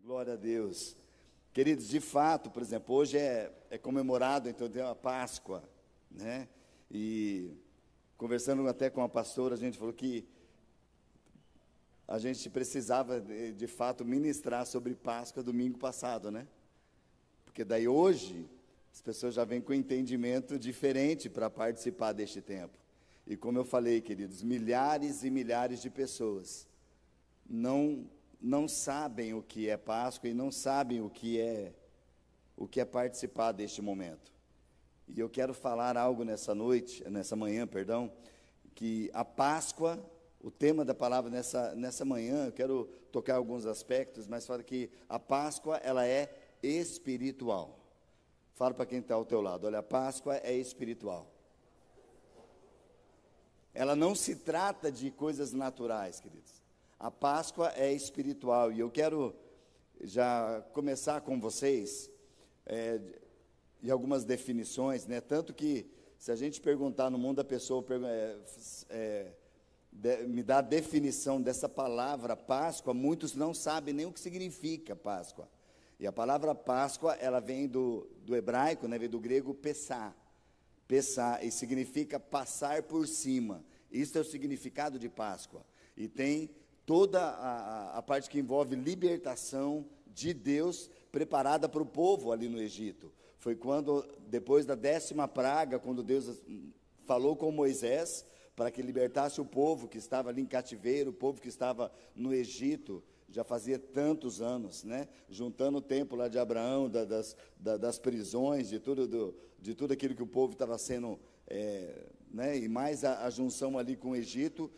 Glória a Deus. Queridos, de fato, por exemplo, hoje é comemorado, então, a Páscoa, né? E conversando até com a pastora, a gente falou que a gente precisava, de fato, ministrar sobre Páscoa domingo passado, né? Porque daí hoje, as pessoas já vêm com entendimento diferente para participar deste tempo. E como eu falei, queridos, milhares e milhares de pessoas não sabem o que é Páscoa e não sabem o que é participar deste momento. E eu quero falar algo nessa manhã, que a Páscoa, o tema da palavra nessa manhã, eu quero tocar alguns aspectos, mas fala que a Páscoa, ela é espiritual. Fala para quem está ao teu lado, olha, a Páscoa é espiritual. Ela não se trata de coisas naturais, queridos. A Páscoa é espiritual, e eu quero já começar com vocês e algumas definições, né? Tanto que, se a gente perguntar no mundo, a pessoa me dá a definição dessa palavra Páscoa, muitos não sabem nem o que significa Páscoa. E a palavra Páscoa, ela vem do hebraico, né? Vem do grego pessá, e significa passar por cima. Isso é o significado de Páscoa. E tem toda a parte que envolve libertação de Deus preparada para o povo ali no Egito. Foi quando, depois da 10ª praga, quando Deus falou com Moisés para que libertasse o povo que estava ali em cativeiro, o povo que estava no Egito, já fazia tantos anos, né? Juntando o tempo lá de Abraão, das prisões, de tudo aquilo que o povo estava sendo, né? E mais a junção ali com o Egito,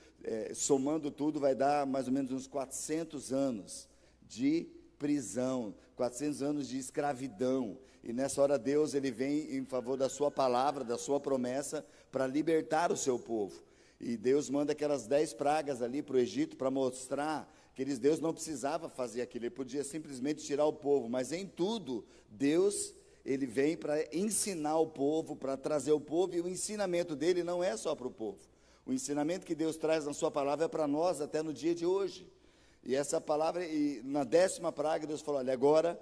somando tudo, vai dar mais ou menos uns 400 anos de prisão, 400 anos de escravidão. E nessa hora Deus, ele vem em favor da sua palavra, da sua promessa, para libertar o seu povo. E Deus manda aquelas 10 pragas ali para o Egito, para mostrar que Deus não precisava fazer aquilo, ele podia simplesmente tirar o povo, mas em tudo, Deus, ele vem para ensinar o povo, para trazer o povo, e o ensinamento dele não é só para o povo. O ensinamento que Deus traz na sua palavra é para nós até no dia de hoje. E essa palavra, e na 10ª praga, Deus falou, olha, agora,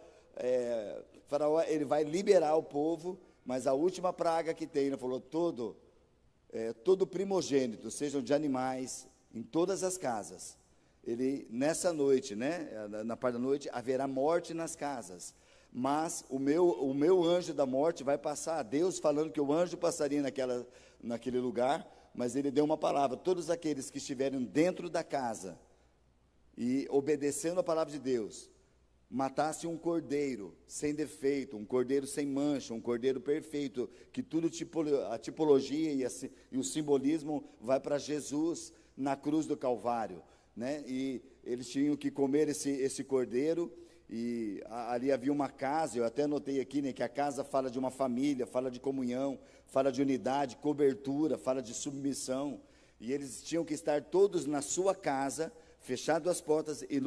Faraó, ele vai liberar o povo, mas a última praga que tem, ele falou, todo primogênito, sejam de animais, em todas as casas, nessa noite, né, na parte da noite, haverá morte nas casas, mas o meu anjo da morte vai passar, Deus falando que o anjo passaria naquele lugar, mas ele deu uma palavra, todos aqueles que estiverem dentro da casa, e obedecendo a palavra de Deus, matasse um cordeiro sem defeito, um cordeiro sem mancha, um cordeiro perfeito, que tudo a tipologia e o simbolismo vai para Jesus na cruz do Calvário, né? E eles tinham que comer esse cordeiro, e ali havia uma casa, eu até anotei aqui, né, que a casa fala de uma família, fala de comunhão, fala de unidade, cobertura, fala de submissão, e eles tinham que estar todos na sua casa, fechado as portas, e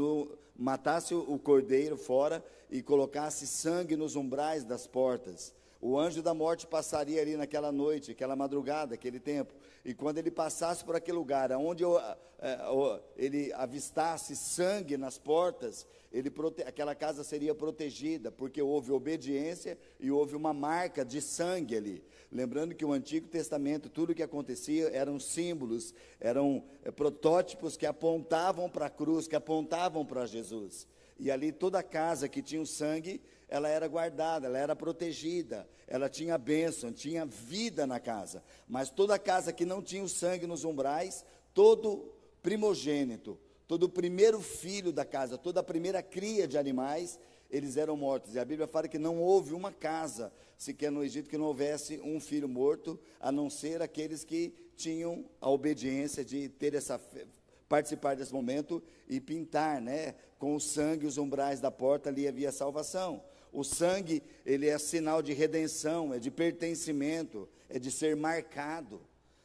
matasse o cordeiro fora e colocasse sangue nos umbrais das portas. O anjo da morte passaria ali naquela noite, aquela madrugada, aquele tempo, e quando ele passasse por aquele lugar, onde ele avistasse sangue nas portas, aquela casa seria protegida, porque houve obediência e houve uma marca de sangue ali. Lembrando que o Antigo Testamento, tudo o que acontecia eram símbolos, eram protótipos que apontavam para a cruz, que apontavam para Jesus. E ali toda casa que tinha o sangue, ela era guardada, ela era protegida, ela tinha bênção, tinha vida na casa. Mas toda casa que não tinha o sangue nos umbrais, todo primogênito, todo primeiro filho da casa, toda a primeira cria de animais, eles eram mortos. E a Bíblia fala que não houve uma casa sequer no Egito que não houvesse um filho morto, a não ser aqueles que tinham a obediência de ter participar desse momento e pintar, né, com o sangue os umbrais da porta, ali havia salvação. O sangue, ele é sinal de redenção, é de pertencimento, é de ser marcado,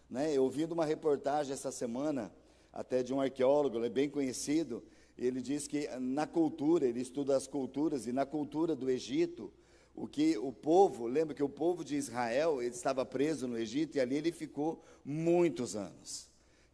né? Eu ouvindo uma reportagem essa semana, até de um arqueólogo, ele é bem conhecido, ele diz que na cultura, ele estuda as culturas, e na cultura do Egito, lembra que o povo de Israel, ele estava preso no Egito, e ali ele ficou muitos anos.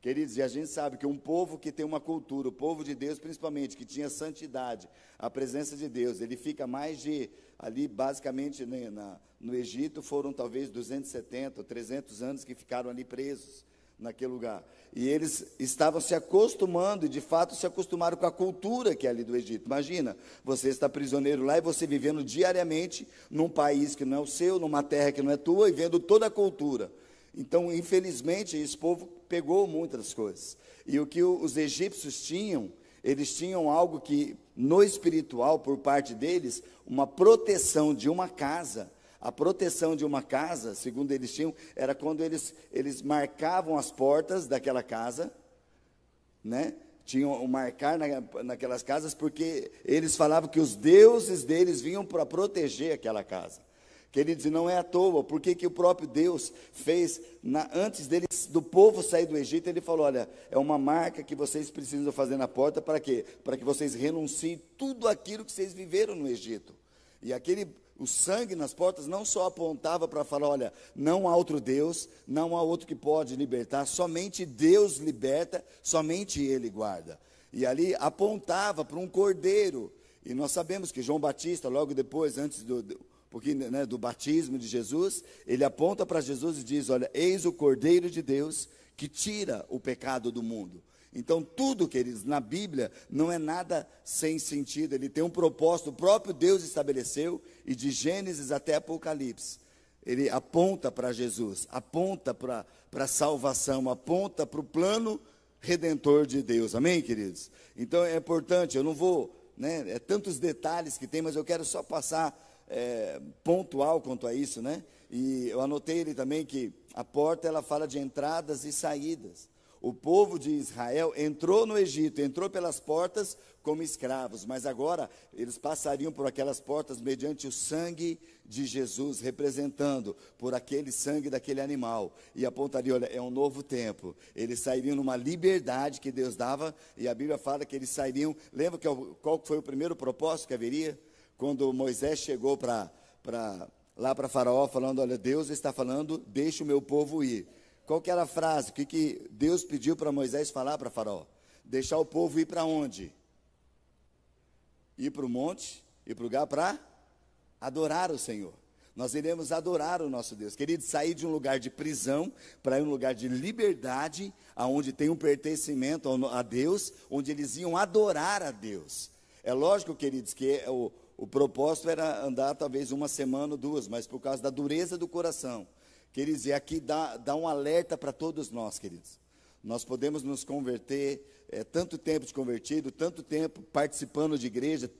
Queridos, e a gente sabe que um povo que tem uma cultura, o povo de Deus principalmente, que tinha santidade, a presença de Deus, ele fica mais de, ali basicamente, né, no Egito, foram talvez 270 ou 300 anos que ficaram ali presos naquele lugar. E eles estavam se acostumando, e de fato se acostumaram com a cultura que é ali do Egito. Imagina, você está prisioneiro lá e você vivendo diariamente num país que não é o seu, numa terra que não é tua, e vendo toda a cultura. Então, infelizmente, esse povo pegou muitas coisas. E o que os egípcios tinham, eles tinham algo que, no espiritual, por parte deles, uma proteção de uma casa. A proteção de uma casa, segundo eles tinham, era quando eles marcavam as portas daquela casa, né? Tinham um marcar naquelas casas, porque eles falavam que os deuses deles vinham para proteger aquela casa. Queridos, e não é à toa, porque que o próprio Deus fez, antes do povo sair do Egito, ele falou, olha, é uma marca que vocês precisam fazer na porta, para quê? Para que vocês renunciem tudo aquilo que vocês viveram no Egito. E o sangue nas portas não só apontava para falar, olha, não há outro Deus, não há outro que pode libertar, somente Deus liberta, somente Ele guarda. E ali apontava para um cordeiro, e nós sabemos que João Batista, logo depois, antes do batismo de Jesus, ele aponta para Jesus e diz, olha, eis o Cordeiro de Deus que tira o pecado do mundo. Então tudo, queridos, na Bíblia não é nada sem sentido, ele tem um propósito, o próprio Deus estabeleceu, e de Gênesis até Apocalipse, ele aponta para Jesus, aponta para a salvação, aponta para o plano redentor de Deus, amém, queridos? Então é importante, eu não vou, é tantos detalhes que tem, mas eu quero só passar pontual quanto a isso, e eu anotei ele também que a porta, ela fala de entradas e saídas. O povo de Israel entrou no Egito, entrou pelas portas como escravos, mas agora eles passariam por aquelas portas mediante o sangue de Jesus, representando por aquele sangue daquele animal, e apontaria, olha, é um novo tempo. Eles sairiam numa liberdade que Deus dava, e a Bíblia fala que eles sairiam, lembra qual foi o primeiro propósito que haveria? Quando Moisés chegou lá para Faraó, falando, olha, Deus está falando, deixa o meu povo ir. Qual que era a frase? O que Deus pediu para Moisés falar para Faraó? Deixar o povo ir para onde? Ir para o monte, ir para o lugar para adorar o Senhor. Nós iremos adorar o nosso Deus. Queridos, sair de um lugar de prisão para ir um lugar de liberdade, aonde tem um pertencimento a Deus, onde eles iam adorar a Deus. É lógico, queridos, que o propósito era andar talvez uma semana ou duas, mas por causa da dureza do coração. Queridos, e aqui dá um alerta para todos nós, queridos. Nós podemos nos converter, tanto tempo de convertido, tanto tempo participando de igreja,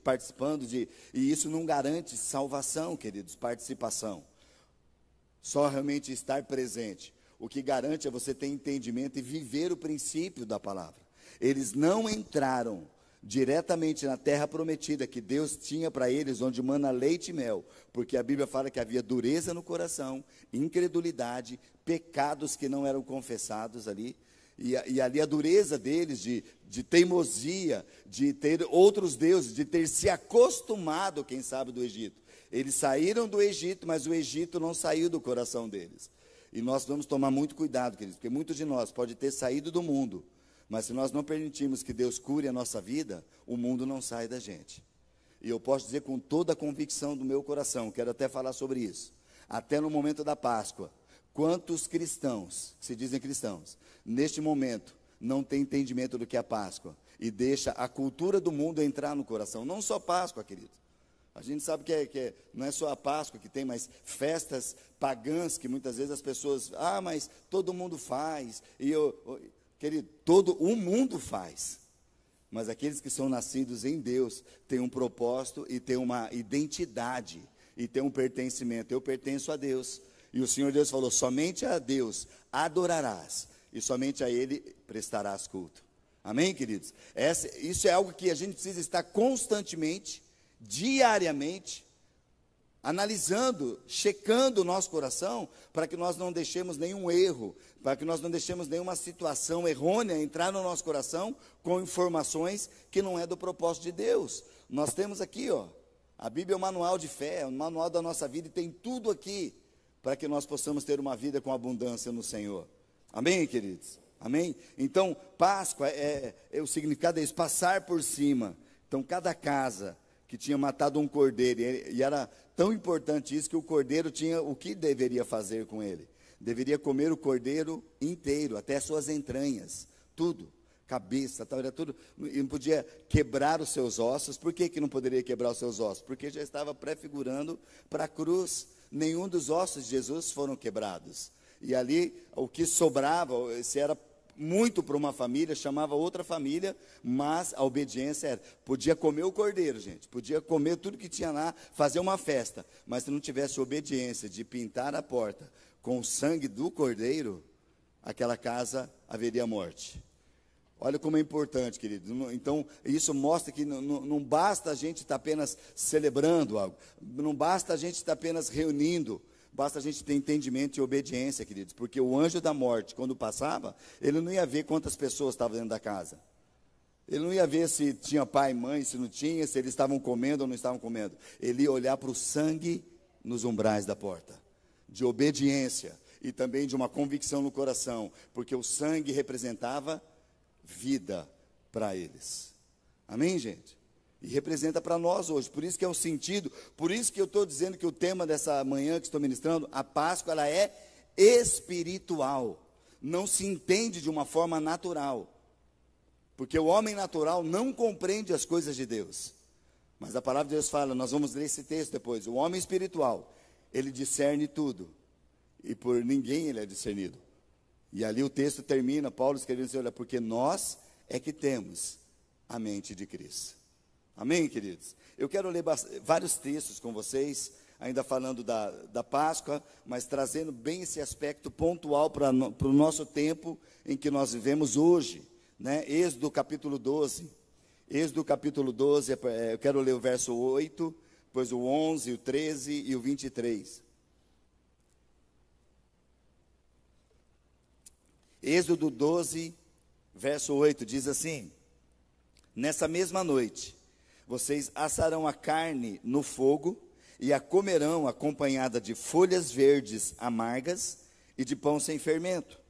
e isso não garante salvação, queridos, participação. Só realmente estar presente. O que garante é você ter entendimento e viver o princípio da palavra. Eles não entraram diretamente na terra prometida que Deus tinha para eles, onde mana leite e mel, porque a Bíblia fala que havia dureza no coração, incredulidade, pecados que não eram confessados ali, e ali a dureza deles de teimosia, de ter outros deuses, de ter se acostumado, quem sabe, do Egito. Eles saíram do Egito, mas o Egito não saiu do coração deles. E nós vamos tomar muito cuidado, queridos, porque muitos de nós pode ter saído do mundo, mas se nós não permitirmos que Deus cure a nossa vida, o mundo não sai da gente. E eu posso dizer com toda a convicção do meu coração, quero até falar sobre isso, até no momento da Páscoa, quantos cristãos, que se dizem cristãos, neste momento, não têm entendimento do que é a Páscoa, e deixa a cultura do mundo entrar no coração, não só Páscoa, querido. A gente sabe que não é só a Páscoa que tem, mas festas pagãs, que muitas vezes as pessoas, mas todo mundo faz, querido, todo o mundo faz, mas aqueles que são nascidos em Deus têm um propósito e têm uma identidade e têm um pertencimento. Eu pertenço a Deus, e o Senhor Deus falou, somente a Deus adorarás e somente a Ele prestarás culto. Amém, queridos? Isso é algo que a gente precisa estar constantemente, diariamente, analisando, checando o nosso coração, para que nós não deixemos nenhum erro, para que nós não deixemos nenhuma situação errônea entrar no nosso coração com informações que não é do propósito de Deus. Nós temos aqui, a Bíblia é um manual de fé, é um manual da nossa vida, e tem tudo aqui para que nós possamos ter uma vida com abundância no Senhor. Amém, queridos? Amém? Então, Páscoa, o significado é isso, passar por cima. Então, cada casa que tinha matado um cordeiro, e era tão importante isso, que o cordeiro tinha o que deveria fazer com ele. Deveria comer o cordeiro inteiro, até suas entranhas, tudo, cabeça, tal, era tudo, e não podia quebrar os seus ossos. Por que não poderia quebrar os seus ossos? Porque já estava prefigurando para a cruz. Nenhum dos ossos de Jesus foram quebrados. E ali, o que sobrava, se era muito para uma família, chamava outra família, mas a obediência era, podia comer o cordeiro, gente, podia comer tudo que tinha lá, fazer uma festa, mas se não tivesse obediência de pintar a porta com o sangue do cordeiro, aquela casa haveria morte. Olha como é importante, querido. Então, isso mostra que não basta a gente estar apenas celebrando algo, não basta a gente estar apenas reunindo, basta a gente ter entendimento e obediência, queridos, porque o anjo da morte, quando passava, ele não ia ver quantas pessoas estavam dentro da casa. Ele não ia ver se tinha pai e mãe, se não tinha, se eles estavam comendo ou não estavam comendo. Ele ia olhar para o sangue nos umbrais da porta, de obediência e também de uma convicção no coração, porque o sangue representava vida para eles. Amém, gente? E representa para nós hoje, por isso que é um sentido, por isso que eu estou dizendo que o tema dessa manhã que estou ministrando, a Páscoa, ela é espiritual, não se entende de uma forma natural, porque o homem natural não compreende as coisas de Deus, mas a palavra de Deus fala, nós vamos ler esse texto depois, o homem espiritual, ele discerne tudo, e por ninguém ele é discernido, e ali o texto termina, Paulo escrevendo assim, olha, porque nós é que temos a mente de Cristo. Amém, queridos? Eu quero ler vários textos com vocês, ainda falando da Páscoa, mas trazendo bem esse aspecto pontual para o nosso tempo em que nós vivemos hoje, né? Êxodo capítulo 12. Êxodo capítulo 12, eu quero ler o verso 8, depois o 11, o 13 e o 23. Êxodo 12, verso 8, diz assim: nessa mesma noite, vocês assarão a carne no fogo e a comerão acompanhada de folhas verdes amargas e de pão sem fermento.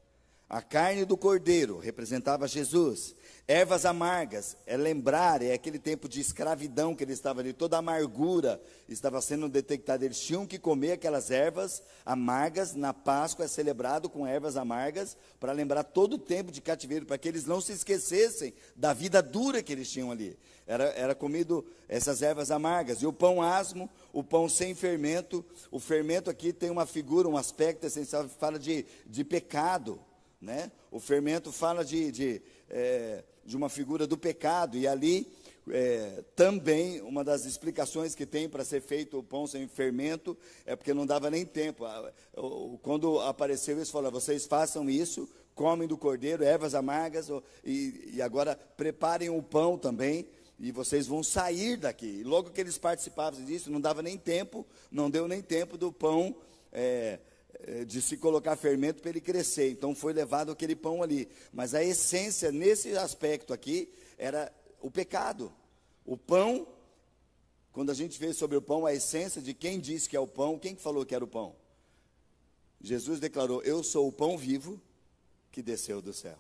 A carne do cordeiro representava Jesus. Ervas amargas, é aquele tempo de escravidão que ele estava ali, toda a amargura estava sendo detectada. Eles tinham que comer aquelas ervas amargas. Na Páscoa é celebrado com ervas amargas, para lembrar todo o tempo de cativeiro, para que eles não se esquecessem da vida dura que eles tinham ali. Era comido essas ervas amargas. E o pão asmo, o pão sem fermento. O fermento aqui tem uma figura, um aspecto essencial, fala de pecado, né? O fermento fala de uma figura do pecado, e ali também uma das explicações que tem para ser feito o pão sem fermento é porque não dava nem tempo. Quando apareceu isso, falou: vocês façam isso, comem do cordeiro, ervas amargas, e agora preparem o pão também, e vocês vão sair daqui. E logo que eles participavam disso, não dava nem tempo, não deu nem tempo do pão de se colocar fermento para ele crescer. Então foi levado aquele pão ali. Mas a essência nesse aspecto aqui era o pecado. O pão, quando a gente vê sobre o pão, a essência de quem disse que é o pão, quem falou que era o pão? Jesus declarou: eu sou o pão vivo que desceu do céu,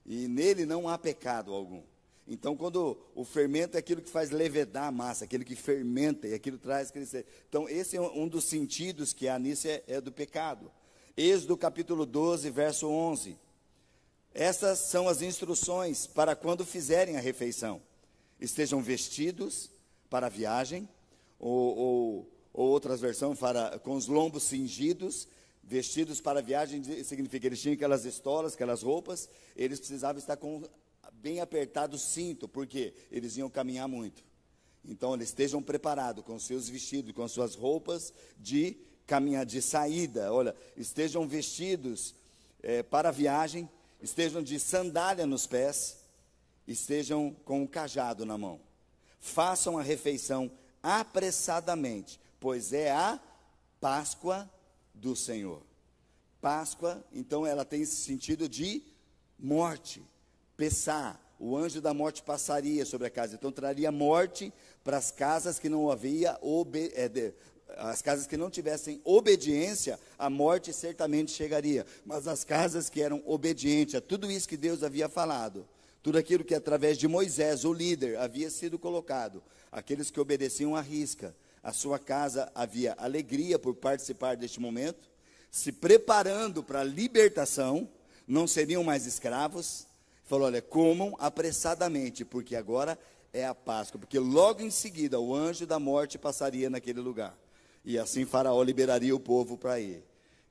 e nele não há pecado algum. Então, quando o fermento é aquilo que faz levedar a massa, aquilo que fermenta, e aquilo traz crescer. Então, esse é um dos sentidos que há nisso, é do pecado. Êxodo capítulo 12, verso 11. Essas são as instruções para quando fizerem a refeição. Estejam vestidos para a viagem, ou outras versões, com os lombos cingidos. Vestidos para a viagem significa que eles tinham aquelas estolas, aquelas roupas, eles precisavam estar com bem apertado o cinto, porque eles iam caminhar muito. Então, eles estejam preparados com seus vestidos, com suas roupas de caminhar, de saída. Olha, estejam vestidos para a viagem, estejam de sandália nos pés, estejam com um cajado na mão. Façam a refeição apressadamente, pois é a Páscoa do Senhor. Páscoa, então, ela tem esse sentido de morte. Pessar, o anjo da morte passaria sobre a casa, então traria morte para as casas que não havia as casas que não tivessem obediência, a morte certamente chegaria. Mas as casas que eram obedientes a tudo isso que Deus havia falado, tudo aquilo que através de Moisés, o líder, havia sido colocado, aqueles que obedeciam à risca, a sua casa havia alegria por participar deste momento, se preparando para a libertação, não seriam mais escravos. Falou, olha, comam apressadamente, porque agora é a Páscoa, porque logo em seguida o anjo da morte passaria naquele lugar, e assim Faraó liberaria o povo para ir.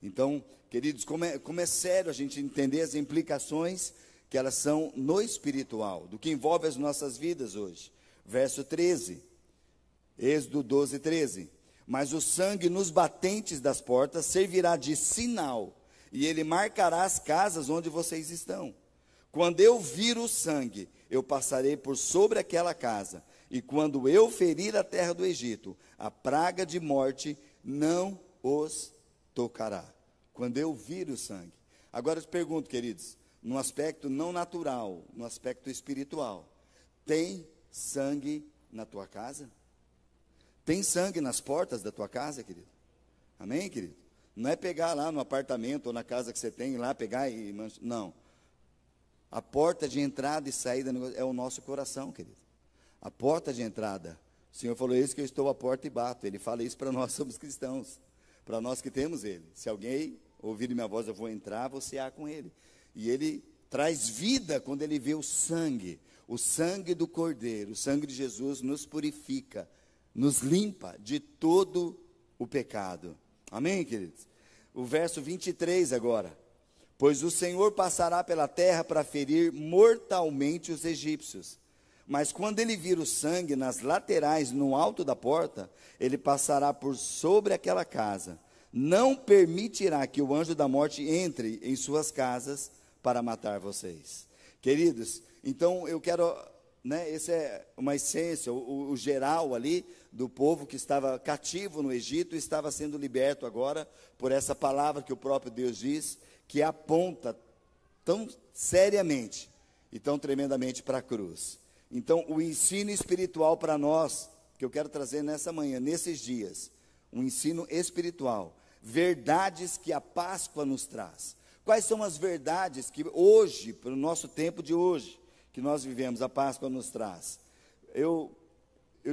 Então, queridos, como é sério a gente entender as implicações que elas são no espiritual, do que envolve as nossas vidas hoje. Verso 13, Êxodo 12, 13. Mas o sangue nos batentes das portas servirá de sinal, e ele marcará as casas onde vocês estão. Quando eu vir o sangue, eu passarei por sobre aquela casa, e quando eu ferir a terra do Egito, a praga de morte não os tocará. Quando eu vir o sangue. Agora eu te pergunto, queridos, no aspecto não natural, no aspecto espiritual, tem sangue na tua casa? Tem sangue nas portas da tua casa, querido? Amém, querido? Não é pegar lá no apartamento ou na casa que você tem, lá pegar e... Não. A porta de entrada e saída é o nosso coração, querido. A porta de entrada. O Senhor falou, eis que eu estou à porta e bato. Ele fala isso para nós, somos cristãos. Para nós que temos Ele. Se alguém ouvir minha voz, eu vou entrar, vou cear com Ele. E Ele traz vida quando Ele vê o sangue do Cordeiro, o sangue de Jesus nos purifica, nos limpa de todo o pecado. Amém, queridos? O verso 23 agora. Pois o Senhor passará pela terra para ferir mortalmente os egípcios. Mas quando ele vir o sangue nas laterais, no alto da porta, ele passará por sobre aquela casa. Não permitirá que o anjo da morte entre em suas casas para matar vocês. Queridos, então eu quero, essa é uma essência, o geral ali do povo que estava cativo no Egito, estava sendo liberto agora por essa palavra que o próprio Deus diz, que aponta tão seriamente e tão tremendamente para a cruz. Então, o ensino espiritual para nós, que eu quero trazer nessa manhã, nesses dias, um ensino espiritual, verdades que a Páscoa nos traz. Quais são as verdades que hoje, para o nosso tempo de hoje, que nós vivemos, a Páscoa nos traz? Eu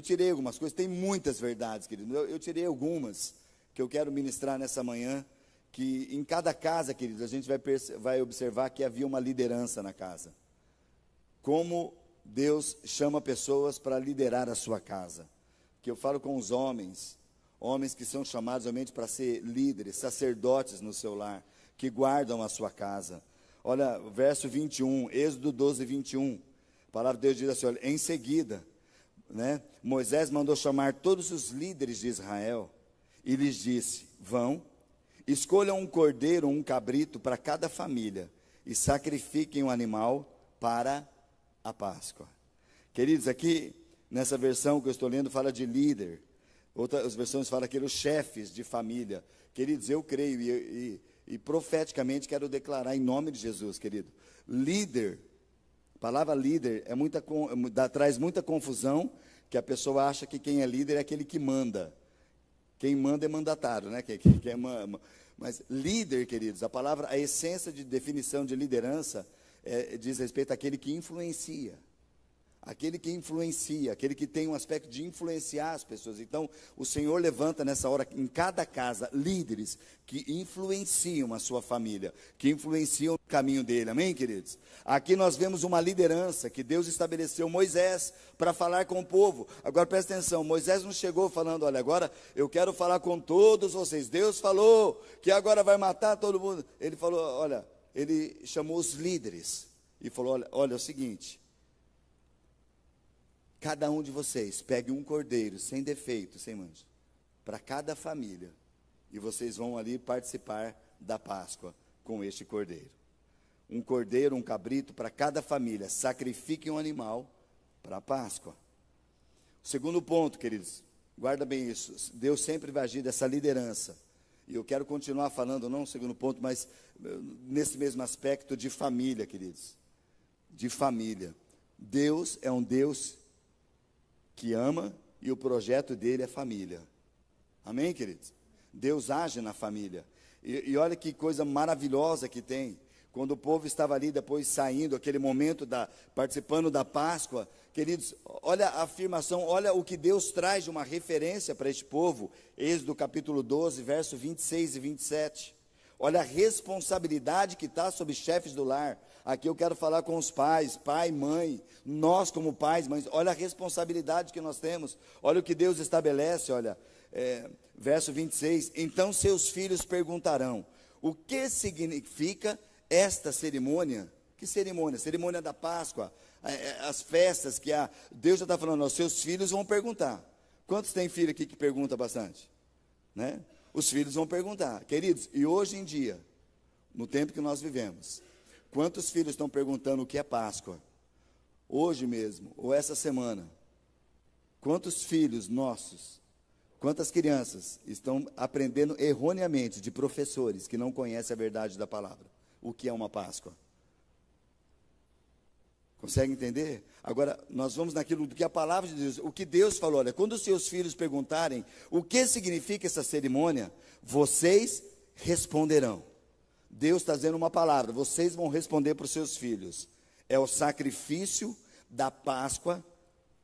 tirei algumas coisas, tem muitas verdades, querido, eu tirei algumas que eu quero ministrar nessa manhã, que em cada casa, queridos, a gente vai observar que havia uma liderança na casa. Como Deus chama pessoas para liderar a sua casa. Que eu falo com os homens que são chamados realmente para ser líderes, sacerdotes no seu lar, que guardam a sua casa. Olha, verso 21, Êxodo 12, 21. A palavra de Deus diz assim, olha, em seguida, Moisés mandou chamar todos os líderes de Israel e lhes disse, vão, escolham um cordeiro ou um cabrito para cada família e sacrifiquem um animal para a Páscoa. Queridos, aqui nessa versão que eu estou lendo fala de líder, outras versões falam aqueles chefes de família. Queridos, eu creio e profeticamente quero declarar em nome de Jesus, querido, líder, a palavra líder traz muita confusão, que a pessoa acha que quem é líder é aquele que manda. Quem manda é mandatário, mas líder, queridos, a essência de definição de liderança diz respeito àquele que influencia. Aquele que tem um aspecto de influenciar as pessoas. Então, o Senhor levanta nessa hora, em cada casa, líderes que influenciam a sua família, que influenciam o caminho dele, amém, queridos? Aqui nós vemos uma liderança que Deus estabeleceu Moisés para falar com o povo. Agora presta atenção, Moisés não chegou falando, olha, agora eu quero falar com todos vocês. Deus falou que agora vai matar todo mundo. Ele falou, olha, ele chamou os líderes e falou, olha é o seguinte, cada um de vocês pegue um cordeiro, sem defeito, sem mancha, para cada família, e vocês vão ali participar da Páscoa com este cordeiro. Um cordeiro, um cabrito para cada família, sacrifiquem um animal para a Páscoa. O segundo ponto, queridos, guarda bem isso, Deus sempre vai agir dessa liderança, e eu quero continuar falando, não no segundo ponto, mas nesse mesmo aspecto de família, queridos, de família. Deus é um Deus que ama, e o projeto dele é família. Amém, queridos? Deus age na família. E olha que coisa maravilhosa que tem. Quando o povo estava ali, depois saindo, aquele momento, participando da Páscoa, queridos, olha a afirmação, olha o que Deus traz de uma referência para este povo, Êxodo capítulo 12, verso 26 e 27. Olha a responsabilidade que está sobre os chefes do lar. Aqui eu quero falar com os pais, pai, mãe, nós como pais, mães, olha a responsabilidade que nós temos, olha o que Deus estabelece, olha, verso 26, então seus filhos perguntarão, o que significa esta cerimônia? Que cerimônia? Cerimônia da Páscoa, as festas que Deus já está falando, os seus filhos vão perguntar. Quantos tem filho aqui que pergunta bastante? Né? Os filhos vão perguntar, queridos, e hoje em dia, no tempo que nós vivemos, quantos filhos estão perguntando o que é Páscoa? Hoje mesmo, ou essa semana, quantos filhos nossos, quantas crianças estão aprendendo erroneamente de professores que não conhecem a verdade da palavra? O que é uma Páscoa? Consegue entender? Agora, nós vamos naquilo que a palavra de Deus, o que Deus falou, olha, quando os seus filhos perguntarem o que significa essa cerimônia, vocês responderão. Deus está dizendo uma palavra, vocês vão responder para os seus filhos. É o sacrifício da Páscoa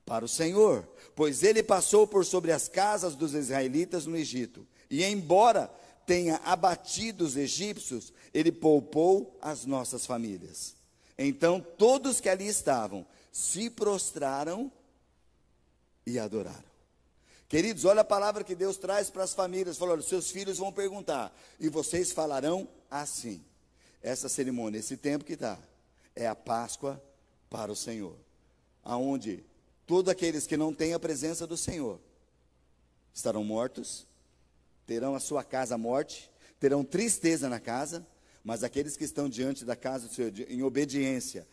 para o Senhor, pois ele passou por sobre as casas dos israelitas no Egito, e embora tenha abatido os egípcios, ele poupou as nossas famílias. Então todos que ali estavam se prostraram e adoraram. Queridos, olha a palavra que Deus traz para as famílias, falou, seus filhos vão perguntar, e vocês falarão assim. Essa cerimônia, esse tempo que está, é a Páscoa para o Senhor, aonde todos aqueles que não têm a presença do Senhor estarão mortos, terão a sua casa morte, terão tristeza na casa, mas aqueles que estão diante da casa do Senhor, em obediência,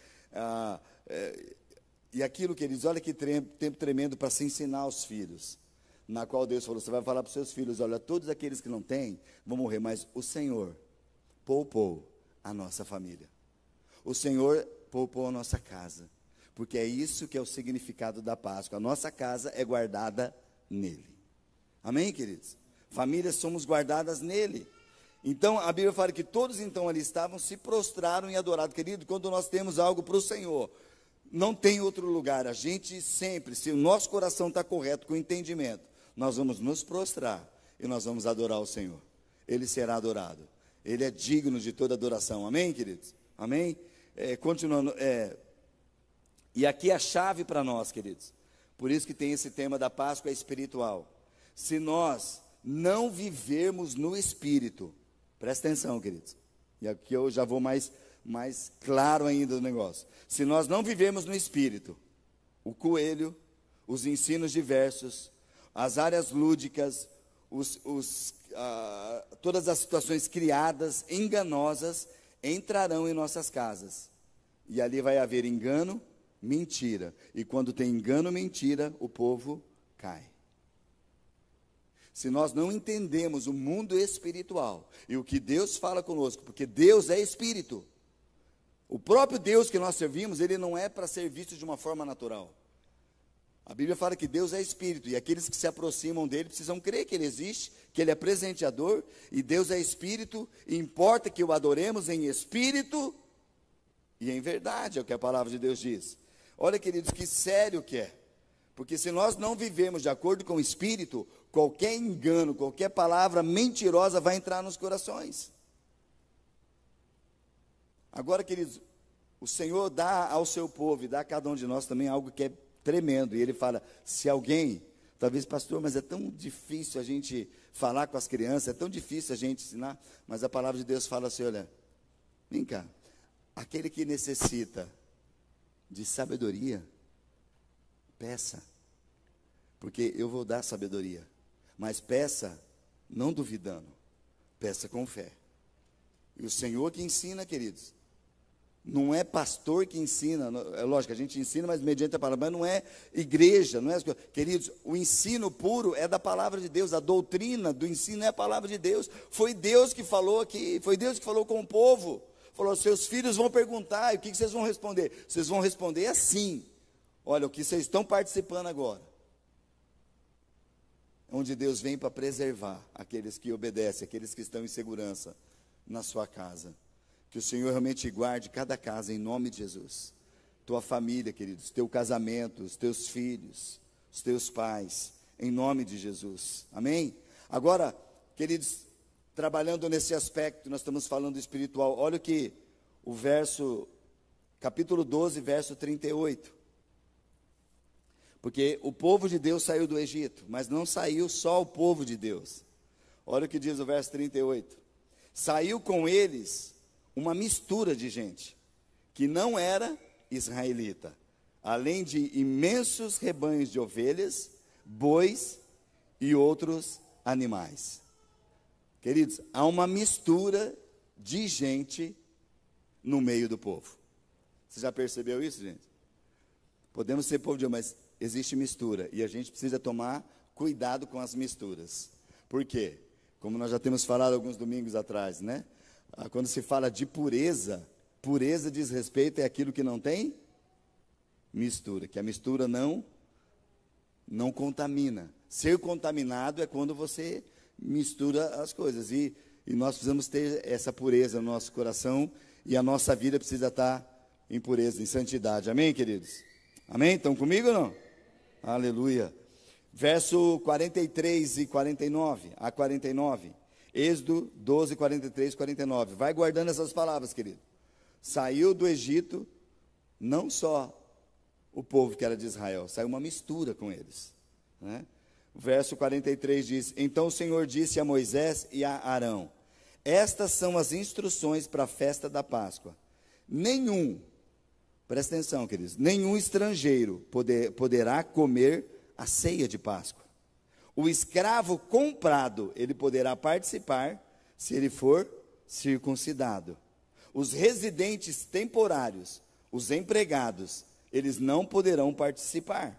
e aquilo que eles, olha que tempo tremendo para se ensinar aos filhos, na qual Deus falou, você vai falar para os seus filhos, olha, todos aqueles que não têm, vão morrer, mas o Senhor poupou a nossa família, o Senhor poupou a nossa casa, porque é isso que é o significado da Páscoa, a nossa casa é guardada nele, amém, queridos? Famílias somos guardadas nele. Então, a Bíblia fala que todos então ali estavam, se prostraram e adoraram. Querido, quando nós temos algo para o Senhor, não tem outro lugar. A gente sempre, se o nosso coração está correto, com entendimento, nós vamos nos prostrar e nós vamos adorar o Senhor. Ele será adorado. Ele é digno de toda adoração. Amém, queridos? Amém? Continuando, e aqui a chave para nós, queridos. Por isso que tem esse tema da Páscoa espiritual. Se nós não vivermos no Espírito, presta atenção, queridos, e aqui eu já vou mais claro ainda do negócio. Se nós não vivermos no Espírito, o coelho, os ensinos diversos, as áreas lúdicas, todas as situações criadas, enganosas, entrarão em nossas casas. E ali vai haver engano, mentira. E quando tem engano, mentira, o povo cai. Se nós não entendemos o mundo espiritual e o que Deus fala conosco, porque Deus é Espírito, o próprio Deus que nós servimos, ele não é para ser visto de uma forma natural. A Bíblia fala que Deus é Espírito, e aqueles que se aproximam dele precisam crer que ele existe, que ele é presenteador, e Deus é Espírito, e importa que o adoremos em Espírito e em verdade, é o que a palavra de Deus diz. Olha, queridos, que sério que é. Porque se nós não vivemos de acordo com o Espírito, qualquer engano, qualquer palavra mentirosa vai entrar nos corações. Agora, queridos, o Senhor dá ao seu povo e dá a cada um de nós também algo que é tremendo. E ele fala, se alguém, talvez, pastor, mas é tão difícil a gente falar com as crianças, é tão difícil a gente ensinar, mas a palavra de Deus fala assim, olha, vem cá, aquele que necessita de sabedoria, peça, porque eu vou dar sabedoria, mas peça não duvidando, peça com fé. E o Senhor que ensina, queridos, não é pastor que ensina, é lógico, a gente ensina, mas mediante a palavra, mas não é igreja, não é, queridos, o ensino puro é da palavra de Deus, a doutrina do ensino é a palavra de Deus, foi Deus que falou aqui, foi Deus que falou com o povo, falou, seus filhos vão perguntar, e o que vocês vão responder? Vocês vão responder assim, olha, o que vocês estão participando agora, onde Deus vem para preservar aqueles que obedecem, aqueles que estão em segurança na sua casa. Que o Senhor realmente guarde cada casa em nome de Jesus. Tua família, queridos, teu casamento, os teus filhos, os teus pais, em nome de Jesus. Amém? Agora, queridos, trabalhando nesse aspecto, nós estamos falando espiritual. Olha o que o capítulo 12, verso 38. Porque o povo de Deus saiu do Egito, mas não saiu só o povo de Deus. Olha o que diz o verso 38. Saiu com eles uma mistura de gente, que não era israelita, além de imensos rebanhos de ovelhas, bois e outros animais. Queridos, há uma mistura de gente no meio do povo. Você já percebeu isso, gente? Podemos ser povo de Deus, mas existe mistura, e a gente precisa tomar cuidado com as misturas. Por quê? Como nós já temos falado alguns domingos atrás, né? Quando se fala de pureza, pureza diz respeito é aquilo que não tem mistura, que a mistura não contamina. Ser contaminado é quando você mistura as coisas, e nós precisamos ter essa pureza no nosso coração, e a nossa vida precisa estar em pureza, em santidade. Amém, queridos? Amém? Estão comigo ou não? Aleluia. Verso 43 e 49, a 49. Êxodo 12, 43 e 49. Vai guardando essas palavras, querido. Saiu do Egito, não só o povo que era de Israel, saiu uma mistura com eles, né? O verso 43 diz: Então o Senhor disse a Moisés e a Arão: Estas são as instruções para a festa da Páscoa. Presta atenção, queridos, nenhum estrangeiro poderá comer a ceia de Páscoa. O escravo comprado, ele poderá participar se ele for circuncidado. Os residentes temporários, os empregados, eles não poderão participar.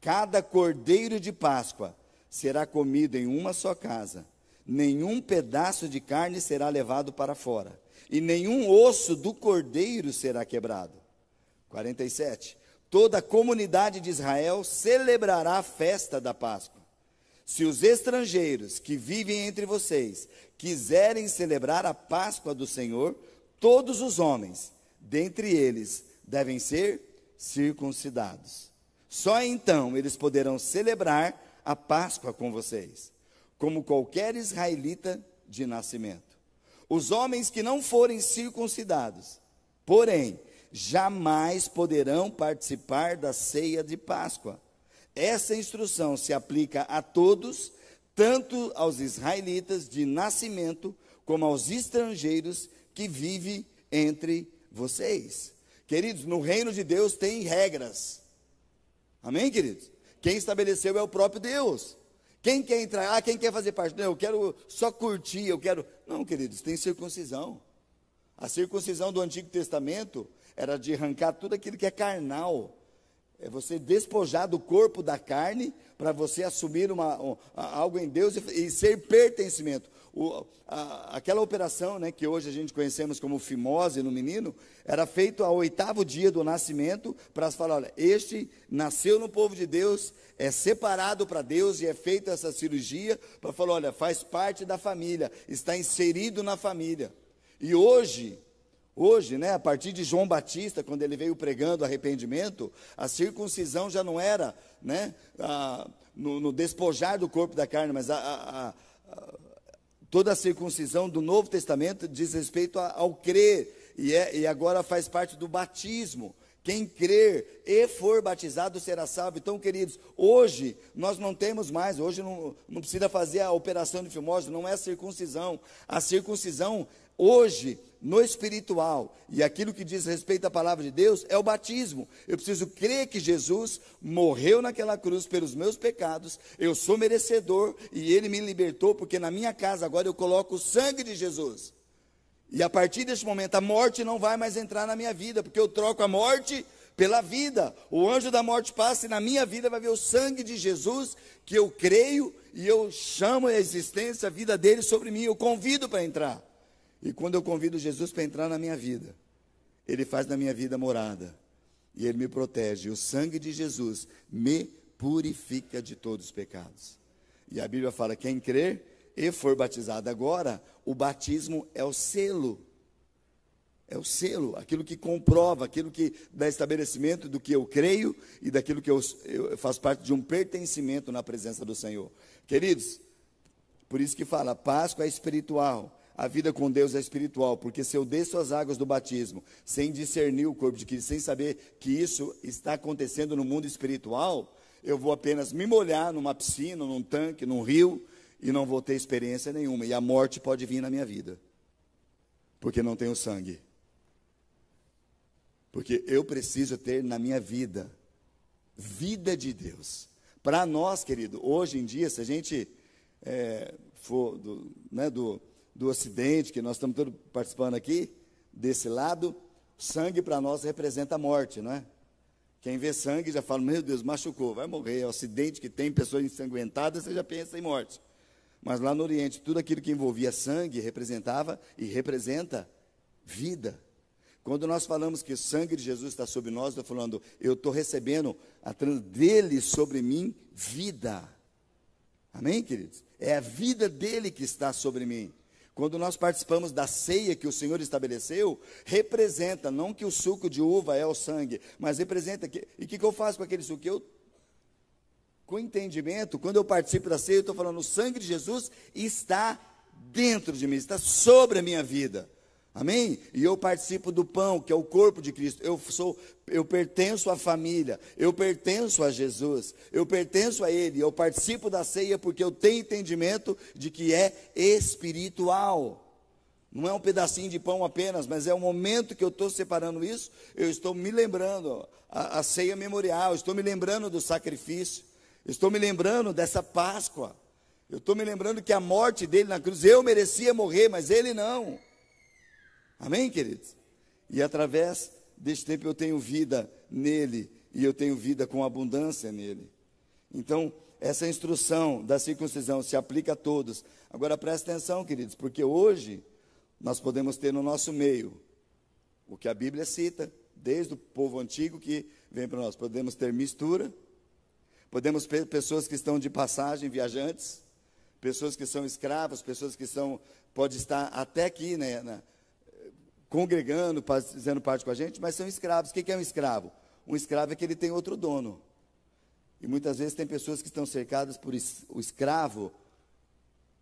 Cada cordeiro de Páscoa será comido em uma só casa. Nenhum pedaço de carne será levado para fora, e nenhum osso do cordeiro será quebrado. 47. Toda a comunidade de Israel celebrará a festa da Páscoa. Se os estrangeiros que vivem entre vocês quiserem celebrar a Páscoa do Senhor, todos os homens, dentre eles, devem ser circuncidados. Só então eles poderão celebrar a Páscoa com vocês, como qualquer israelita de nascimento. Os homens que não forem circuncidados, porém, jamais poderão participar da ceia de Páscoa. Essa instrução se aplica a todos, tanto aos israelitas de nascimento, como aos estrangeiros que vivem entre vocês. Queridos, no reino de Deus tem regras. Amém, queridos? Quem estabeleceu é o próprio Deus. Quem quer entrar? Quem quer fazer parte? Não, eu quero só curtir, eu quero... Não, queridos, tem circuncisão. A circuncisão do Antigo Testamento era de arrancar tudo aquilo que é carnal. É você despojar do corpo da carne para você assumir algo em Deus e ser pertencimento. Aquela operação, né, que hoje a gente conhecemos como fimose no menino, era feito ao 8º dia do nascimento, para falar, olha, este nasceu no povo de Deus, é separado para Deus, e é feita essa cirurgia, para falar, olha, faz parte da família, está inserido na família. E hoje, né, a partir de João Batista, quando ele veio pregando arrependimento, a circuncisão já não era, né, no despojar do corpo da carne, mas toda a circuncisão do Novo Testamento diz respeito ao crer, e agora faz parte do batismo. Quem crer e for batizado será salvo. Então, queridos, hoje nós não temos mais, hoje não precisa fazer a operação de fimose, não é circuncisão. A circuncisão hoje, no espiritual, e aquilo que diz respeito à palavra de Deus, é o batismo. Eu preciso crer que Jesus morreu naquela cruz pelos meus pecados, eu sou merecedor, e Ele me libertou, porque na minha casa agora eu coloco o sangue de Jesus. E a partir desse momento, a morte não vai mais entrar na minha vida, porque eu troco a morte pela vida. O anjo da morte passa e na minha vida vai ver o sangue de Jesus, que eu creio, e eu chamo a existência, a vida dele sobre mim, eu convido para entrar. E quando eu convido Jesus para entrar na minha vida, Ele faz na minha vida morada, e Ele me protege. O sangue de Jesus me purifica de todos os pecados. E a Bíblia fala, quem crer e for batizado. Agora, o batismo é o selo. É o selo, aquilo que comprova, aquilo que dá estabelecimento do que eu creio e daquilo que eu faço parte de um pertencimento na presença do Senhor. Queridos, por isso que fala, a Páscoa é espiritual, a vida com Deus é espiritual, porque se eu desço as águas do batismo, sem discernir o corpo de Cristo, sem saber que isso está acontecendo no mundo espiritual, eu vou apenas me molhar numa piscina, num tanque, num rio, e não vou ter experiência nenhuma, e a morte pode vir na minha vida, porque não tenho sangue. Porque eu preciso ter na minha vida, vida de Deus. Para nós, querido, hoje em dia, se a gente for do Ocidente, que nós estamos todos participando aqui, desse lado, sangue para nós representa a morte, não é? Quem vê sangue já fala, meu Deus, machucou, vai morrer. É o Ocidente que tem pessoas ensanguentadas, você já pensa em morte. Mas lá no Oriente, tudo aquilo que envolvia sangue representava e representa vida. Quando nós falamos que o sangue de Jesus está sobre nós, estou falando, eu estou recebendo dele sobre mim vida. Amém, queridos? É a vida dele que está sobre mim. Quando nós participamos da ceia que o Senhor estabeleceu, representa, não que o suco de uva é o sangue, mas representa, e o que eu faço com aquele suco? Com entendimento, quando eu participo da ceia, eu estou falando, o sangue de Jesus está dentro de mim, está sobre a minha vida. Amém? E eu participo do pão, que é o corpo de Cristo. Eu pertenço à família, eu pertenço a Jesus, eu pertenço a Ele, eu participo da ceia porque eu tenho entendimento de que é espiritual. Não é um pedacinho de pão apenas, mas é o momento que eu estou separando isso, eu estou me lembrando, a ceia memorial, estou me lembrando do sacrifício, estou me lembrando dessa Páscoa, eu estou me lembrando que a morte dele na cruz, eu merecia morrer, mas ele não. Amém, queridos? E através deste tempo eu tenho vida nele, e eu tenho vida com abundância nele. Então, essa instrução da circuncisão se aplica a todos. Agora, presta atenção, queridos, porque hoje nós podemos ter no nosso meio o que a Bíblia cita, desde o povo antigo que vem para nós. Podemos ter mistura, podemos ter pessoas que estão de passagem, viajantes, pessoas que são escravos, pessoas que pode estar até aqui, né, congregando, fazendo parte com a gente, mas são escravos. O que é um escravo? Um escravo é que ele tem outro dono. E muitas vezes tem pessoas que estão cercadas por o escravo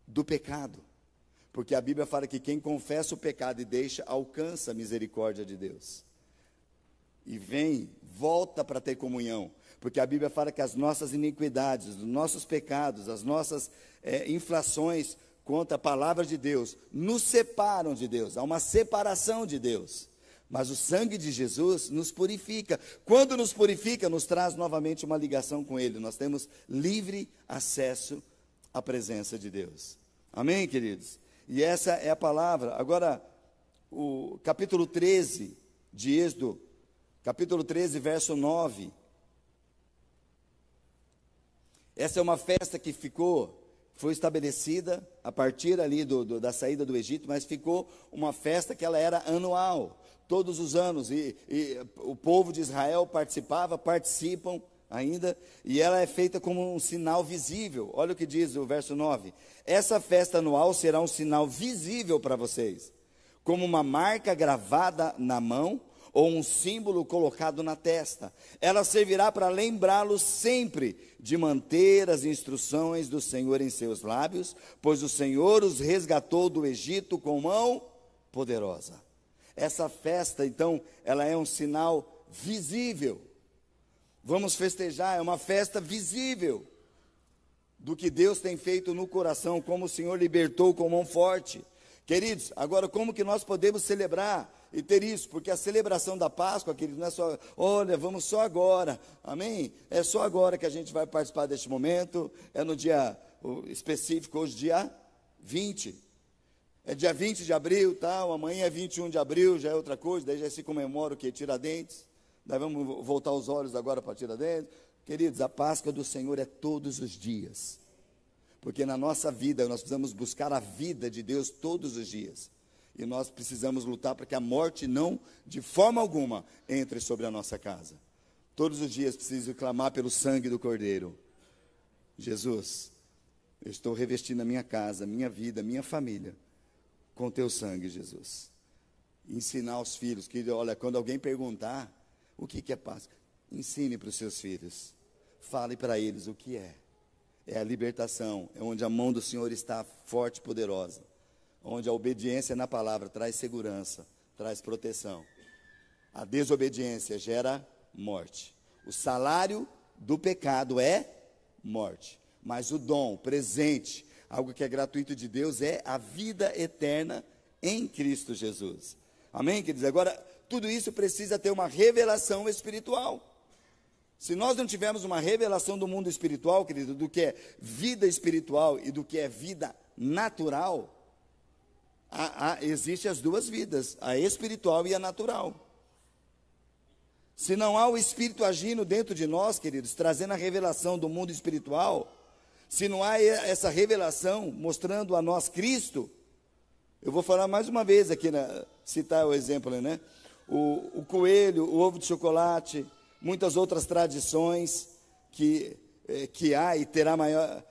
do pecado. Porque a Bíblia fala que quem confessa o pecado e deixa, alcança a misericórdia de Deus. E volta para ter comunhão. Porque a Bíblia fala que as nossas iniquidades, os nossos pecados, as nossas infrações contra a palavra de Deus, nos separam de Deus, há uma separação de Deus, mas o sangue de Jesus nos purifica, quando nos purifica, nos traz novamente uma ligação com Ele, nós temos livre acesso à presença de Deus, amém, queridos? E essa é a palavra. Agora, o capítulo 13 de Êxodo, capítulo 13, verso 9, essa é uma festa que foi estabelecida a partir ali da saída do Egito, mas ficou uma festa que ela era anual, todos os anos, e o povo de Israel participam ainda, e ela é feita como um sinal visível. Olha o que diz o verso 9, essa festa anual será um sinal visível para vocês, como uma marca gravada na mão, ou um símbolo colocado na testa. Ela servirá para lembrá-los sempre de manter as instruções do Senhor em seus lábios, pois o Senhor os resgatou do Egito com mão poderosa. Essa festa, então, ela é um sinal visível. Vamos festejar, é uma festa visível do que Deus tem feito no coração, como o Senhor libertou com mão forte. Queridos, agora como que nós podemos celebrar e ter isso? Porque a celebração da Páscoa, queridos, não é só, olha, vamos só agora, amém? É só agora que a gente vai participar deste momento, é no dia específico, hoje dia 20, é dia 20 de abril, tal, amanhã é 21 de abril, já é outra coisa, daí já se comemora o que? Tiradentes, daí vamos voltar os olhos agora para Tiradentes. Queridos, a Páscoa do Senhor é todos os dias, porque na nossa vida nós precisamos buscar a vida de Deus todos os dias, e nós precisamos lutar para que a morte não, de forma alguma, entre sobre a nossa casa. Todos os dias preciso clamar pelo sangue do Cordeiro. Jesus, Eu estou revestindo a minha casa, a minha vida, a minha família com teu sangue, Jesus. Ensinar os filhos, que olha, quando alguém perguntar o que é Páscoa, ensine para os seus filhos. Fale para eles o que é. É a libertação, é onde a mão do Senhor está forte e poderosa. Onde a obediência na palavra traz segurança, traz proteção. A desobediência gera morte. O salário do pecado é morte. Mas o dom, presente, algo que é gratuito de Deus, é a vida eterna em Cristo Jesus. Amém, queridos? Agora, tudo isso precisa ter uma revelação espiritual. Se nós não tivermos uma revelação do mundo espiritual, querido, do que é vida espiritual e do que é vida natural, existem as duas vidas, a espiritual e a natural. Se não há o Espírito agindo dentro de nós, queridos, trazendo a revelação do mundo espiritual, se não há essa revelação mostrando a nós Cristo, eu vou falar mais uma vez aqui, citar o exemplo, né? O coelho, o ovo de chocolate, muitas outras tradições que há e terá maior,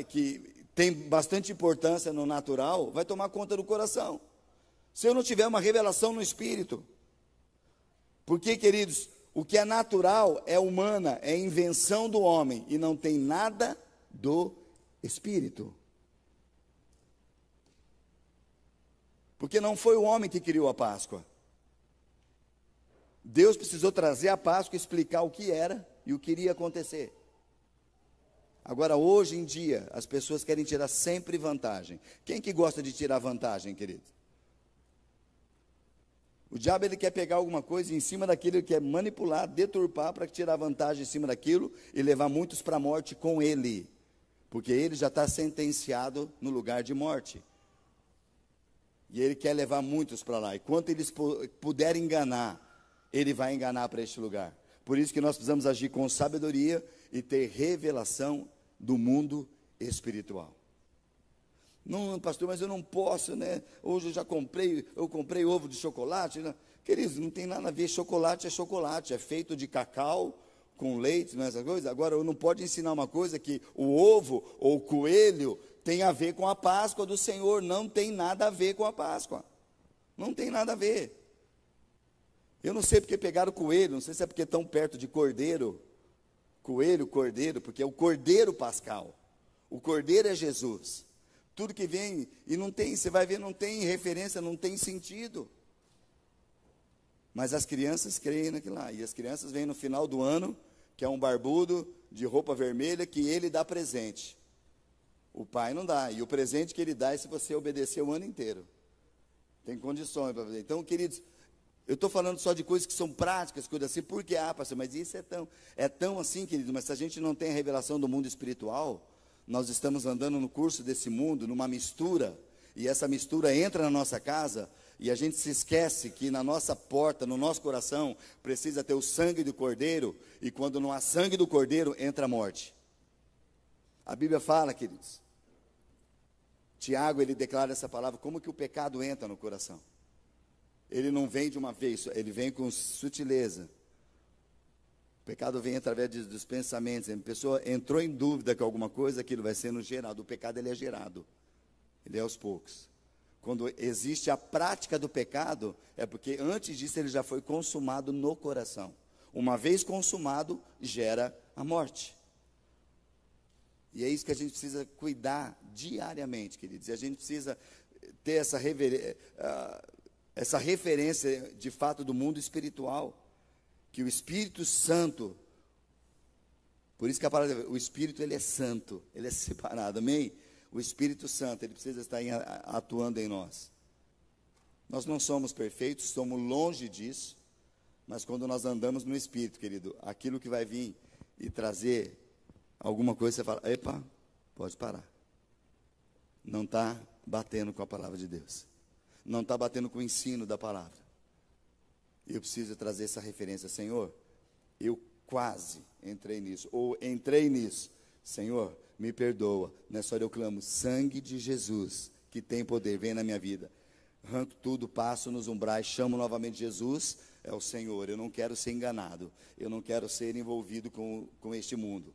que tem bastante importância no natural, vai tomar conta do coração. Se eu não tiver uma revelação no Espírito, porque, queridos, o que é natural é humana, é invenção do homem e não tem nada do Espírito. Porque não foi o homem que criou a Páscoa. Deus precisou trazer a Páscoa e explicar o que era e o que iria acontecer. Agora, hoje em dia, as pessoas querem tirar sempre vantagem. Quem que gosta de tirar vantagem, querido? O diabo, ele quer pegar alguma coisa em cima daquilo, ele quer manipular, deturpar para tirar vantagem em cima daquilo e levar muitos para a morte com ele. Porque ele já está sentenciado no lugar de morte. E ele quer levar muitos para lá. E quanto eles puderem enganar, ele vai enganar para este lugar. Por isso que nós precisamos agir com sabedoria e ter revelação do mundo espiritual. Não, pastor, mas eu não posso, né? Hoje eu comprei ovo de chocolate. Né? Queridos, não tem nada a ver, chocolate, é feito de cacau, com leite, não é essa coisa? Agora, eu não pode ensinar uma coisa que o ovo ou o coelho tem a ver com a Páscoa do Senhor, não tem nada a ver com a Páscoa. Não tem nada a ver. Eu não sei porque pegaram coelho, não sei se é porque estão perto de cordeiro. Coelho, cordeiro, porque é o cordeiro pascal. O cordeiro é Jesus. Tudo que vem, e não tem, você vai ver, não tem referência, não tem sentido. Mas as crianças creem naquilo lá. E as crianças vêm no final do ano, que é um barbudo de roupa vermelha, que ele dá presente. O pai não dá. E o presente que ele dá é se você obedecer o ano inteiro. Tem condições para fazer. Então, queridos, eu estou falando só de coisas que são práticas, coisas assim, porque, pastor, mas isso é tão assim, querido, mas se a gente não tem a revelação do mundo espiritual, nós estamos andando no curso desse mundo, numa mistura, e essa mistura entra na nossa casa, e a gente se esquece que na nossa porta, no nosso coração, precisa ter o sangue do cordeiro, e quando não há sangue do cordeiro, entra a morte. A Bíblia fala, queridos, Tiago, ele declara essa palavra, como que o pecado entra no coração. Ele não vem de uma vez, ele vem com sutileza. O pecado vem através dos pensamentos. A pessoa entrou em dúvida com alguma coisa, aquilo vai sendo gerado. O pecado, ele é gerado. Ele é aos poucos. Quando existe a prática do pecado, é porque antes disso ele já foi consumado no coração. Uma vez consumado, gera a morte. E é isso que a gente precisa cuidar diariamente, queridos. E a gente precisa ter essa referência de fato do mundo espiritual, que o Espírito Santo, por isso que a palavra, o Espírito, ele é santo, ele é separado, amém? O Espírito Santo, ele precisa estar atuando em nós. Nós não somos perfeitos, somos longe disso, mas quando nós andamos no Espírito, querido, aquilo que vai vir e trazer alguma coisa, você fala, epa, pode parar. Não está batendo com a palavra de Deus. Não está batendo com o ensino da palavra. Eu preciso trazer essa referência, Senhor, eu quase entrei nisso, ou entrei nisso. Senhor, me perdoa. Nessa hora eu clamo, sangue de Jesus, que tem poder, vem na minha vida. Arranco tudo, passo nos umbrais, chamo novamente Jesus, é o Senhor. Eu não quero ser enganado, eu não quero ser envolvido com este mundo.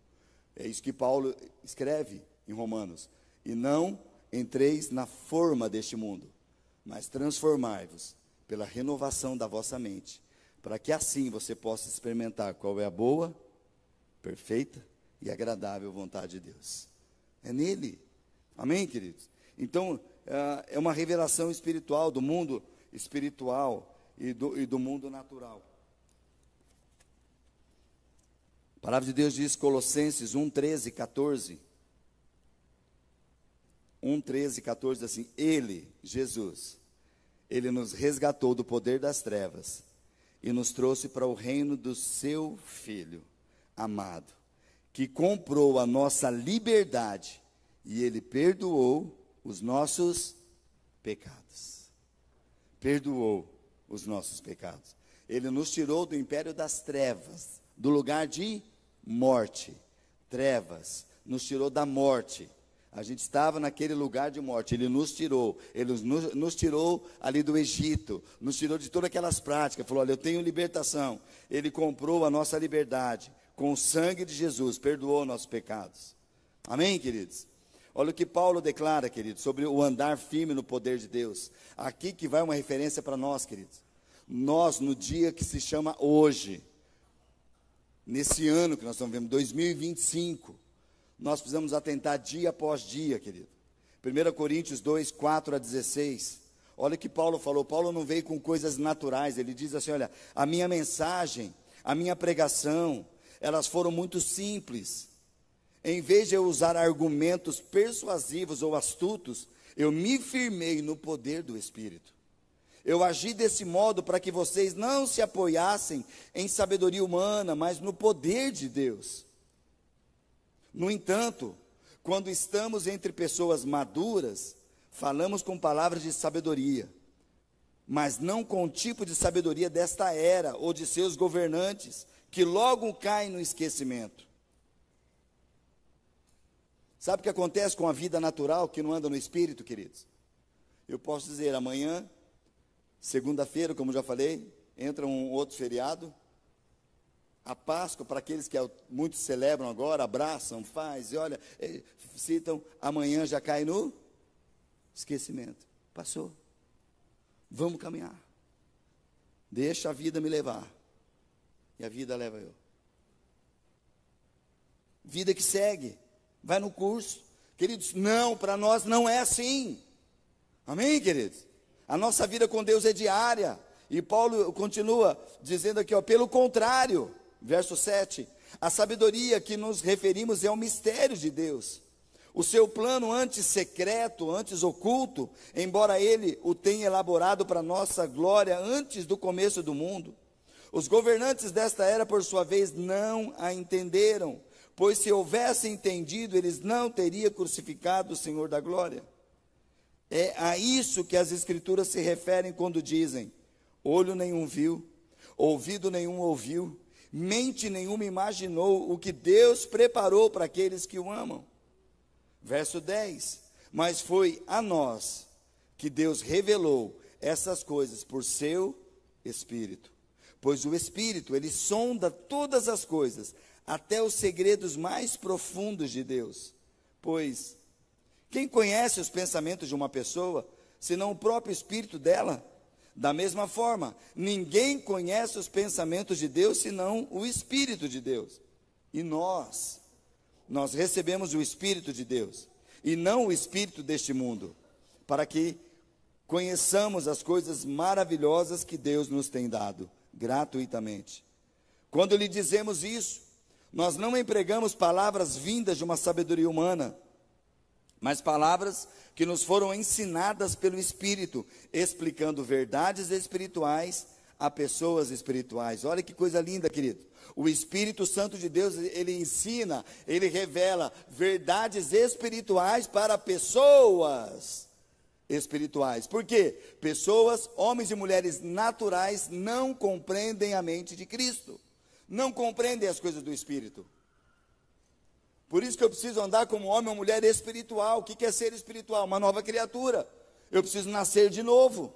É isso que Paulo escreve em Romanos. E não entreis na forma deste mundo, mas transformai-vos pela renovação da vossa mente, para que assim você possa experimentar qual é a boa, perfeita e agradável vontade de Deus. É nele. Amém, queridos? Então, é uma revelação espiritual do mundo espiritual e do mundo natural. A palavra de Deus diz, Colossenses 1:13, 14. 1:13, 14, assim, Ele, Jesus, Ele nos resgatou do poder das trevas e nos trouxe para o reino do seu Filho amado, que comprou a nossa liberdade e Ele perdoou os nossos pecados. Perdoou os nossos pecados. Ele nos tirou do império das trevas, do lugar de morte. Trevas, nos tirou da morte. A gente estava naquele lugar de morte, Ele nos tirou. Ele nos tirou ali do Egito, nos tirou de todas aquelas práticas. Falou, olha, eu tenho libertação. Ele comprou a nossa liberdade com o sangue de Jesus, perdoou nossos pecados. Amém, queridos? Olha o que Paulo declara, queridos, sobre o andar firme no poder de Deus. Aqui que vai uma referência para nós, queridos. Nós, no dia que se chama hoje, nesse ano que nós estamos vendo, 2025, nós precisamos atentar dia após dia, querido. 1 Coríntios 2, 4 a 16. Olha o que Paulo falou. Paulo não veio com coisas naturais. Ele diz assim, olha, a minha mensagem, a minha pregação, elas foram muito simples. Em vez de eu usar argumentos persuasivos ou astutos, eu me firmei no poder do Espírito. Eu agi desse modo para que vocês não se apoiassem em sabedoria humana, mas no poder de Deus. No entanto, quando estamos entre pessoas maduras, falamos com palavras de sabedoria, mas não com o tipo de sabedoria desta era ou de seus governantes, que logo caem no esquecimento. Sabe o que acontece com a vida natural que não anda no espírito, queridos? Eu posso dizer, amanhã, segunda-feira, como já falei, entra um outro feriado. A Páscoa, para aqueles que muitos celebram agora, abraçam, faz, e olha, citam, amanhã já cai no esquecimento. Passou. Vamos caminhar. Deixa a vida me levar. E a vida leva eu. Vida que segue. Vai no curso. Queridos, não, para nós não é assim. Amém, queridos? A nossa vida com Deus é diária. E Paulo continua dizendo aqui, ó, pelo contrário, verso 7, a sabedoria que nos referimos é o mistério de Deus. O seu plano antes secreto, antes oculto, embora ele o tenha elaborado para nossa glória antes do começo do mundo. Os governantes desta era, por sua vez, não a entenderam, pois se houvessem entendido, eles não teriam crucificado o Senhor da glória. É a isso que as Escrituras se referem quando dizem, olho nenhum viu, ouvido nenhum ouviu, mente nenhuma imaginou o que Deus preparou para aqueles que o amam. Verso 10, mas foi a nós que Deus revelou essas coisas por seu Espírito. Pois o Espírito, ele sonda todas as coisas, até os segredos mais profundos de Deus. Pois, quem conhece os pensamentos de uma pessoa, senão o próprio Espírito dela? Da mesma forma, ninguém conhece os pensamentos de Deus, senão o Espírito de Deus. E nós recebemos o Espírito de Deus, e não o Espírito deste mundo, para que conheçamos as coisas maravilhosas que Deus nos tem dado, gratuitamente. Quando lhe dizemos isso, nós não empregamos palavras vindas de uma sabedoria humana, mas palavras que nos foram ensinadas pelo Espírito, explicando verdades espirituais a pessoas espirituais. Olha que coisa linda, querido. O Espírito Santo de Deus, ele ensina, ele revela verdades espirituais para pessoas espirituais. Por quê? Pessoas, homens e mulheres naturais, não compreendem a mente de Cristo. Não compreendem as coisas do Espírito. Por isso que eu preciso andar como homem ou mulher espiritual. O que é ser espiritual? Uma nova criatura. Eu preciso nascer de novo.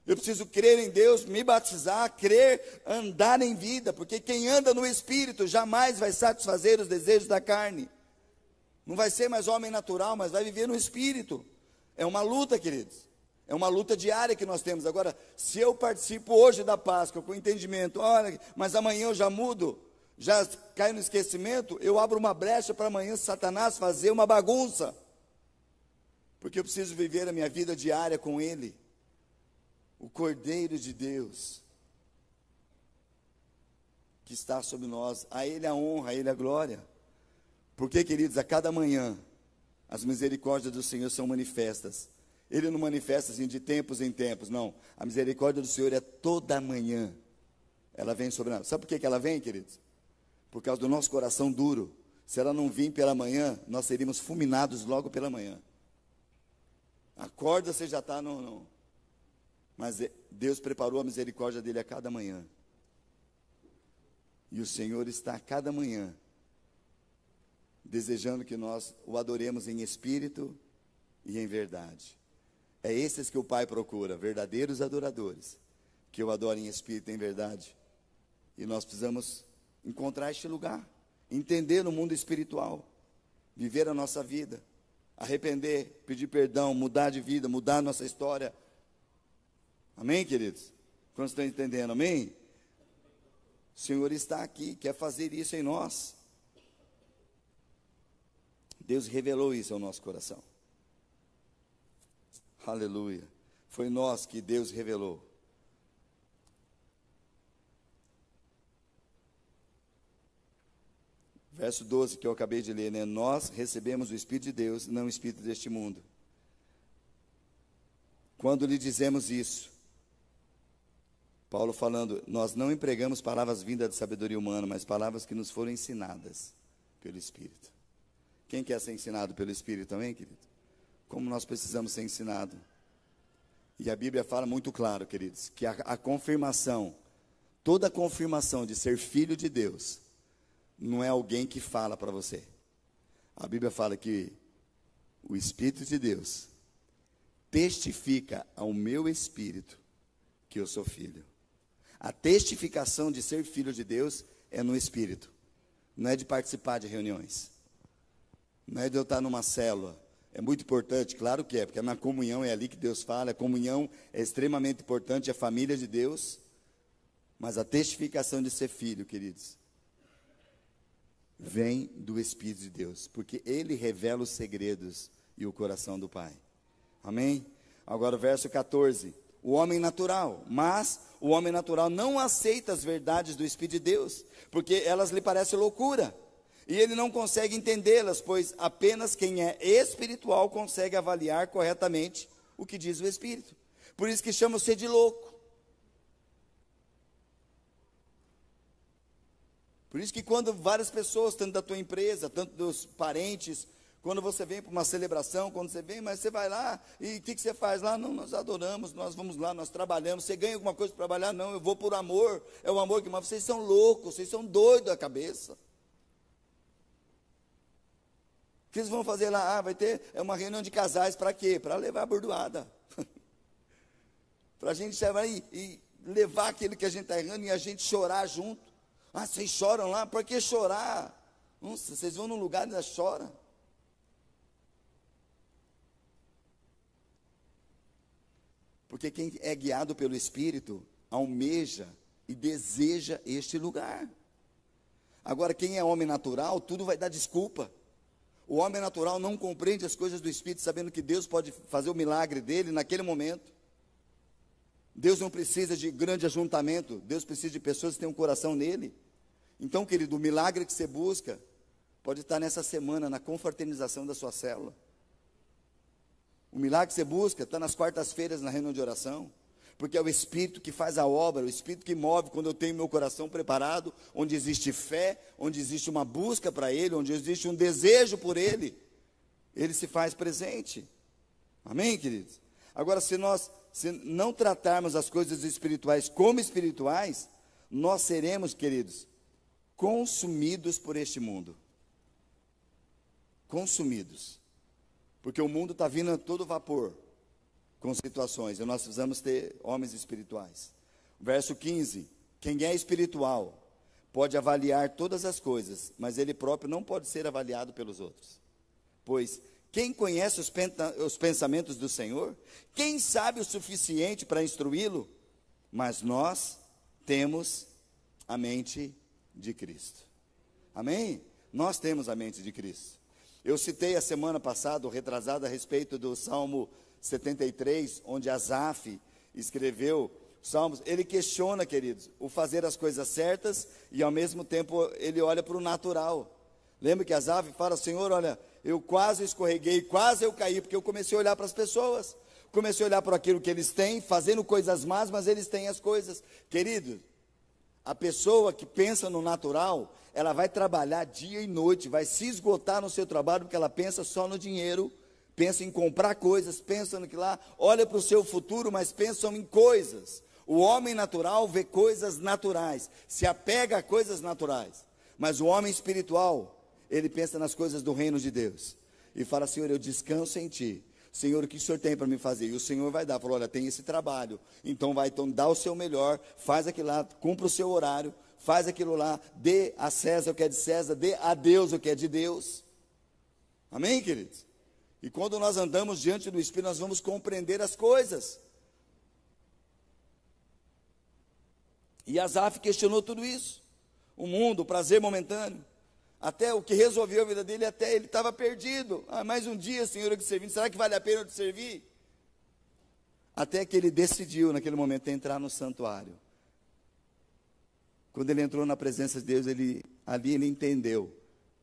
Eu preciso crer em Deus, me batizar, crer, andar em vida. Porque quem anda no Espírito jamais vai satisfazer os desejos da carne. Não vai ser mais homem natural, mas vai viver no espírito. É uma luta, queridos. É uma luta diária que nós temos. Agora, se eu participo hoje da Páscoa com entendimento, olha, mas amanhã eu já mudo, já caio no esquecimento, eu abro uma brecha para amanhã Satanás fazer uma bagunça. Porque eu preciso viver a minha vida diária com Ele, o Cordeiro de Deus, que está sobre nós. A Ele a honra, a Ele a glória. Porque, queridos, a cada manhã, as misericórdias do Senhor são manifestas. Ele não manifesta assim de tempos em tempos, não. A misericórdia do Senhor é toda manhã. Ela vem sobre nós. Sabe por que ela vem, queridos? Por causa do nosso coração duro. Se ela não vir pela manhã, nós seríamos fulminados logo pela manhã. Acorda, você já está no. Mas Deus preparou a misericórdia dele a cada manhã. E o Senhor está a cada manhã desejando que nós o adoremos em espírito e em verdade. É esses que o Pai procura, verdadeiros adoradores, que o adorem em espírito e em verdade. E nós precisamos encontrar este lugar, entender no mundo espiritual, viver a nossa vida, arrepender, pedir perdão, mudar de vida, mudar a nossa história. Amém, queridos? Quando estão entendendo, amém? O Senhor está aqui, quer fazer isso em nós. Deus revelou isso ao nosso coração. Aleluia. Foi nós que Deus revelou. Verso 12 que eu acabei de ler, né? Nós recebemos o Espírito de Deus, não o Espírito deste mundo. Quando lhe dizemos isso, Paulo falando, nós não empregamos palavras vindas de sabedoria humana, mas palavras que nos foram ensinadas pelo Espírito. Quem quer ser ensinado pelo Espírito também, querido? Como nós precisamos ser ensinados. E a Bíblia fala muito claro, queridos, que a confirmação, toda a confirmação de ser filho de Deus, não é alguém que fala para você. A Bíblia fala que o Espírito de Deus testifica ao meu espírito que eu sou filho. A testificação de ser filho de Deus é no espírito. Não é de participar de reuniões. Não é de eu estar numa célula. É muito importante, claro que é, porque na comunhão é ali que Deus fala, a comunhão é extremamente importante, a família de Deus, mas a testificação de ser filho, queridos, vem do Espírito de Deus, porque Ele revela os segredos e o coração do Pai. Amém? Agora o verso 14, o homem natural, mas o homem natural não aceita as verdades do Espírito de Deus, porque elas lhe parecem loucura. E ele não consegue entendê-las, pois apenas quem é espiritual consegue avaliar corretamente o que diz o Espírito. Por isso que chama você de louco. Por isso que quando várias pessoas, tanto da tua empresa, tanto dos parentes, quando você vem para uma celebração, quando você vem, mas você vai lá, e o que você faz lá? Não, nós adoramos, nós vamos lá, nós trabalhamos. Você ganha alguma coisa para trabalhar? Não, eu vou por amor. É o amor que... Mas vocês são loucos, vocês são doidos da cabeça. O que eles vão fazer lá? Vai ter uma reunião de casais, para quê? Para levar a bordoada. Para a gente chamar e levar aquele que a gente está errando e a gente chorar junto. Ah, vocês choram lá? Por que chorar? Nossa, vocês vão num lugar e ainda choram. Porque quem é guiado pelo Espírito, almeja e deseja este lugar. Agora, quem é homem natural, tudo vai dar desculpa. O homem natural não compreende as coisas do Espírito, sabendo que Deus pode fazer o milagre dele naquele momento. Deus não precisa de grande ajuntamento, Deus precisa de pessoas que tenham um coração nele. Então, querido, o milagre que você busca pode estar nessa semana, na confraternização da sua célula. O milagre que você busca está nas quartas-feiras na reunião de oração. Porque é o Espírito que faz a obra, o Espírito que move quando eu tenho meu coração preparado, onde existe fé, onde existe uma busca para Ele, onde existe um desejo por Ele, Ele se faz presente. Amém, queridos? Agora, se não tratarmos as coisas espirituais como espirituais, nós seremos, queridos, consumidos por este mundo. Consumidos. Porque o mundo está vindo a todo vapor com situações, e nós precisamos ter homens espirituais. Verso 15, quem é espiritual pode avaliar todas as coisas, mas ele próprio não pode ser avaliado pelos outros. Pois quem conhece os pensamentos do Senhor? Quem sabe o suficiente para instruí-lo? Mas nós temos a mente de Cristo. Amém? Nós temos a mente de Cristo. Eu citei a semana passada, ou retrasada, a respeito do Salmo 73, onde Asaf escreveu Salmos. Ele questiona, queridos, o fazer as coisas certas e ao mesmo tempo ele olha para o natural. Lembra que Asaf fala: Senhor, olha, eu quase escorreguei, quase eu caí, porque eu comecei a olhar para as pessoas, comecei a olhar para aquilo que eles têm, fazendo coisas más, mas eles têm as coisas. Querido, a pessoa que pensa no natural, ela vai trabalhar dia e noite, vai se esgotar no seu trabalho, porque ela pensa só no dinheiro, pensa em comprar coisas, pensa no que lá, olha para o seu futuro, mas pensam em coisas. O homem natural vê coisas naturais, se apega a coisas naturais, mas o homem espiritual, ele pensa nas coisas do reino de Deus, e fala: Senhor, eu descanso em Ti. Senhor, o que o Senhor tem para me fazer? E o Senhor vai dar. Falou: olha, tem esse trabalho, então dá o seu melhor, faz aquilo lá, cumpra o seu horário, faz aquilo lá, dê a César o que é de César, dê a Deus o que é de Deus. Amém, queridos? E quando nós andamos diante do Espírito, nós vamos compreender as coisas. E Asaf questionou tudo isso, o mundo, o prazer momentâneo. Até o que resolveu a vida dele, até ele estava perdido. Mais um dia, Senhor, eu te servindo, será que vale a pena eu te servir? Até que ele decidiu, naquele momento, entrar no santuário. Quando ele entrou na presença de Deus, ali ele entendeu.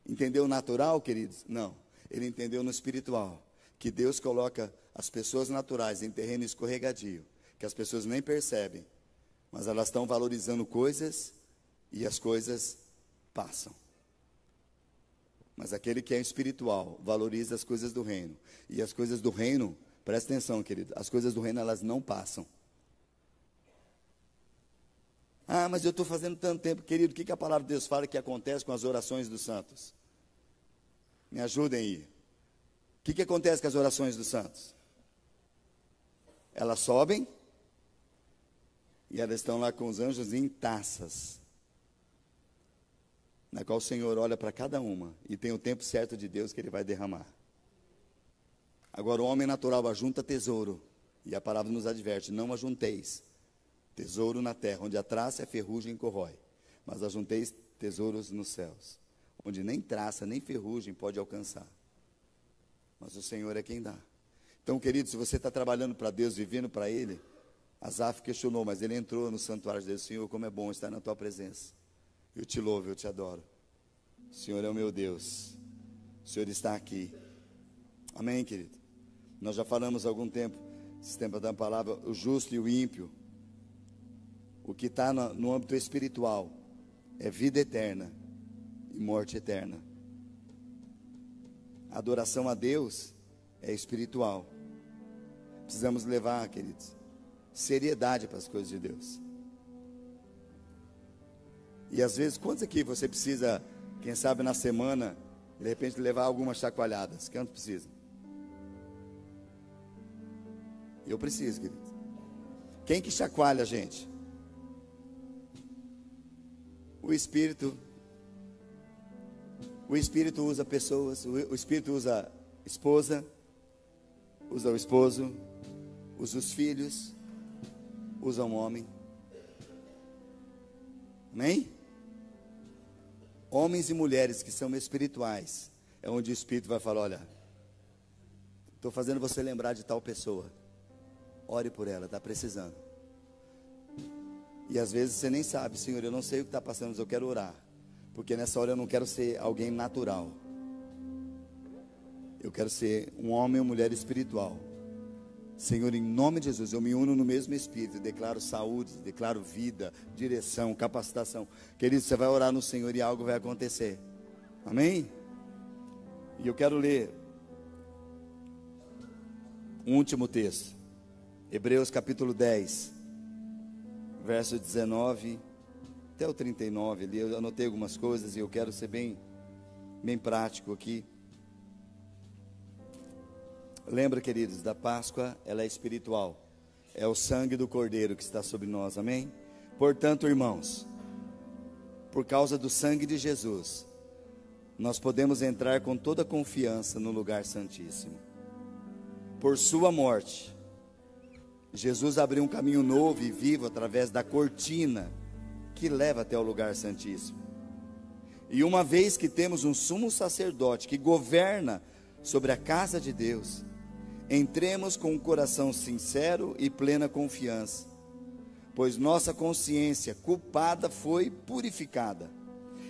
Entendeu o natural, queridos? Não. Ele entendeu no espiritual, que Deus coloca as pessoas naturais em terreno escorregadio, que as pessoas nem percebem, mas elas estão valorizando coisas, e as coisas passam. Mas aquele que é espiritual, valoriza as coisas do reino. E as coisas do reino, presta atenção, querido, as coisas do reino, elas não passam. Ah, mas eu estou fazendo tanto tempo, querido, o que a palavra de Deus fala que acontece com as orações dos santos? Me ajudem aí. O que acontece com as orações dos santos? Elas sobem, e elas estão lá com os anjos em taças, na qual o Senhor olha para cada uma, e tem o tempo certo de Deus que Ele vai derramar. Agora o homem natural ajunta tesouro, e a palavra nos adverte: não ajunteis tesouro na terra, onde a traça, a ferrugem corrói, mas ajunteis tesouros nos céus, onde nem traça, nem ferrugem pode alcançar, mas o Senhor é quem dá. Então, querido, se você está trabalhando para Deus, vivendo para Ele, Asaf questionou, mas ele entrou no santuário de Deus: Senhor, como é bom estar na Tua presença. Eu te louvo, eu te adoro. O Senhor é o meu Deus. O Senhor está aqui. Amém, querido? Nós já falamos há algum tempo, esse tempo da palavra, o justo e o ímpio. O que está no âmbito espiritual é vida eterna e morte eterna. A adoração a Deus é espiritual. Precisamos levar, queridos, seriedade para as coisas de Deus. E às vezes, quantos aqui você precisa, quem sabe na semana, de repente levar algumas chacoalhadas? Quantos precisam? Eu preciso, querido. Quem que chacoalha a gente? O Espírito usa pessoas, o Espírito usa esposa, usa o esposo, usa os filhos, usa um homem. Amém? Homens e mulheres que são espirituais, é onde o Espírito vai falar: olha, estou fazendo você lembrar de tal pessoa, ore por ela, está precisando. E às vezes você nem sabe: Senhor, eu não sei o que está passando, mas eu quero orar, porque nessa hora eu não quero ser alguém natural, eu quero ser um homem ou mulher espiritual. Senhor, em nome de Jesus, eu me uno no mesmo Espírito, declaro saúde, declaro vida, direção, capacitação. Querido, você vai orar no Senhor e algo vai acontecer. Amém? E eu quero ler um último texto, Hebreus capítulo 10, verso 19 até o 39 ali. Eu anotei algumas coisas e eu quero ser bem prático aqui. Lembra, queridos, da Páscoa, ela é espiritual. É o sangue do Cordeiro que está sobre nós, amém? Portanto, irmãos, por causa do sangue de Jesus, nós podemos entrar com toda confiança no lugar santíssimo. Por sua morte, Jesus abriu um caminho novo e vivo através da cortina que leva até o lugar santíssimo. E uma vez que temos um sumo sacerdote que governa sobre a casa de Deus, entremos com um coração sincero e plena confiança, pois nossa consciência culpada foi purificada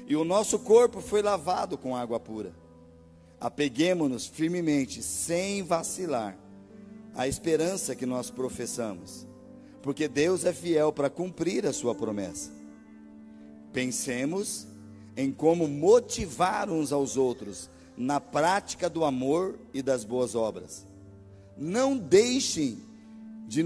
e o nosso corpo foi lavado com água pura. Apeguemo-nos firmemente, sem vacilar, à esperança que nós professamos, porque Deus é fiel para cumprir a sua promessa. Pensemos em como motivar uns aos outros na prática do amor e das boas obras. Não deixemos de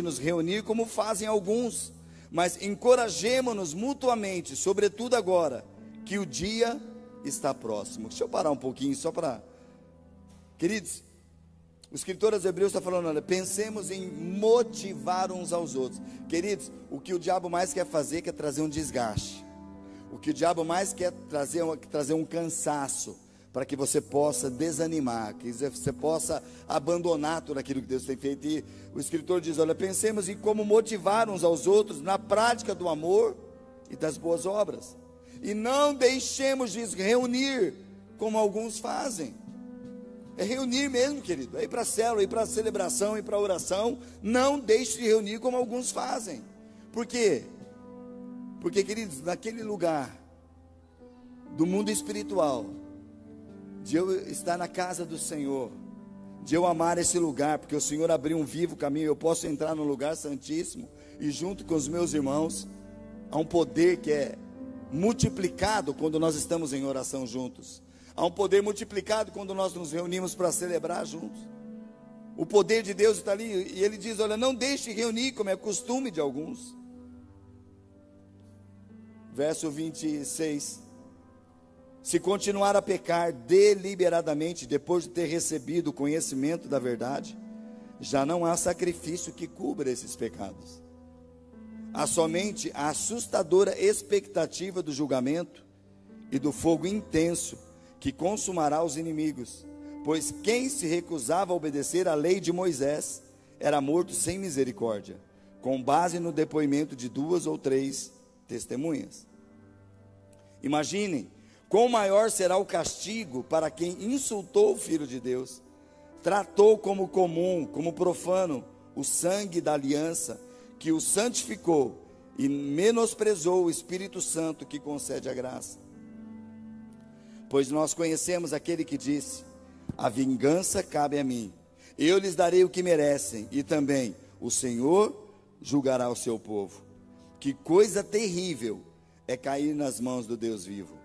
nos reunir como fazem alguns, mas encorajemo-nos mutuamente, sobretudo agora, que o dia está próximo. Deixa eu parar um pouquinho, só para... Queridos, o escritor aos Hebreus está falando, olha, pensemos em motivar uns aos outros. Queridos, o que o diabo mais quer fazer é trazer um desgaste. O que o diabo mais quer trazer um cansaço, para que você possa desanimar, que você possa abandonar tudo aquilo que Deus tem feito. E o escritor diz, olha, pensemos em como motivar uns aos outros na prática do amor e das boas obras. E não deixemos de reunir como alguns fazem. É reunir mesmo, querido. É ir para a célula, ir para a celebração, ir para a oração. Não deixe de reunir como alguns fazem. Por quê? Porque, queridos, naquele lugar do mundo espiritual, de eu estar na casa do Senhor, de eu amar esse lugar, porque o Senhor abriu um vivo caminho, eu posso entrar no lugar santíssimo, e junto com os meus irmãos, há um poder que é multiplicado quando nós estamos em oração juntos. Há um poder multiplicado quando nós nos reunimos para celebrar juntos. O poder de Deus está ali, e Ele diz, olha, não deixe de reunir, como é costume de alguns. Verso 26, se continuar a pecar deliberadamente, depois de ter recebido o conhecimento da verdade, já não há sacrifício que cubra esses pecados. Há somente a assustadora expectativa do julgamento e do fogo intenso que consumará os inimigos, pois quem se recusava a obedecer à lei de Moisés era morto sem misericórdia, com base no depoimento de 2 ou 3 testemunhas. Imaginem, quão maior será o castigo para quem insultou o Filho de Deus, tratou como comum, como profano, o sangue da aliança que o santificou e menosprezou o Espírito Santo que concede a graça. Pois nós conhecemos aquele que disse, a vingança cabe a mim, eu lhes darei o que merecem, e também o Senhor julgará o seu povo. Que coisa terrível é cair nas mãos do Deus vivo.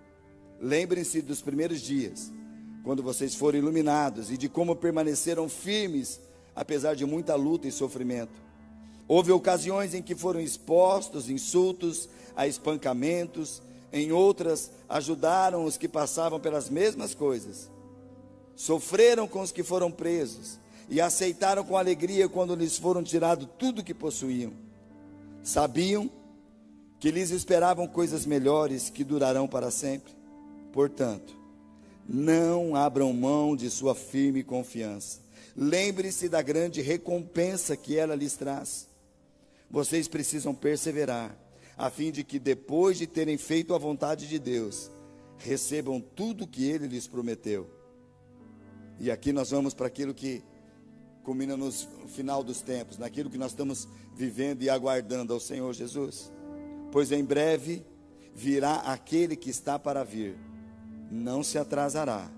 Lembrem-se dos primeiros dias, quando vocês foram iluminados, e de como permaneceram firmes, apesar de muita luta e sofrimento. Houve ocasiões em que foram expostos, insultos, a espancamentos. Em outras, ajudaram os que passavam pelas mesmas coisas. Sofreram com os que foram presos, e aceitaram com alegria quando lhes foram tirado tudo que possuíam. Sabiam que lhes esperavam coisas melhores que durarão para sempre. Portanto, não abram mão de sua firme confiança. Lembre-se da grande recompensa que ela lhes traz. Vocês precisam perseverar, a fim de que depois de terem feito a vontade de Deus, recebam tudo que Ele lhes prometeu. E aqui nós vamos para aquilo que culmina no final dos tempos, naquilo que nós estamos vivendo e aguardando ao Senhor Jesus. Pois em breve virá aquele que está para vir, não se atrasará,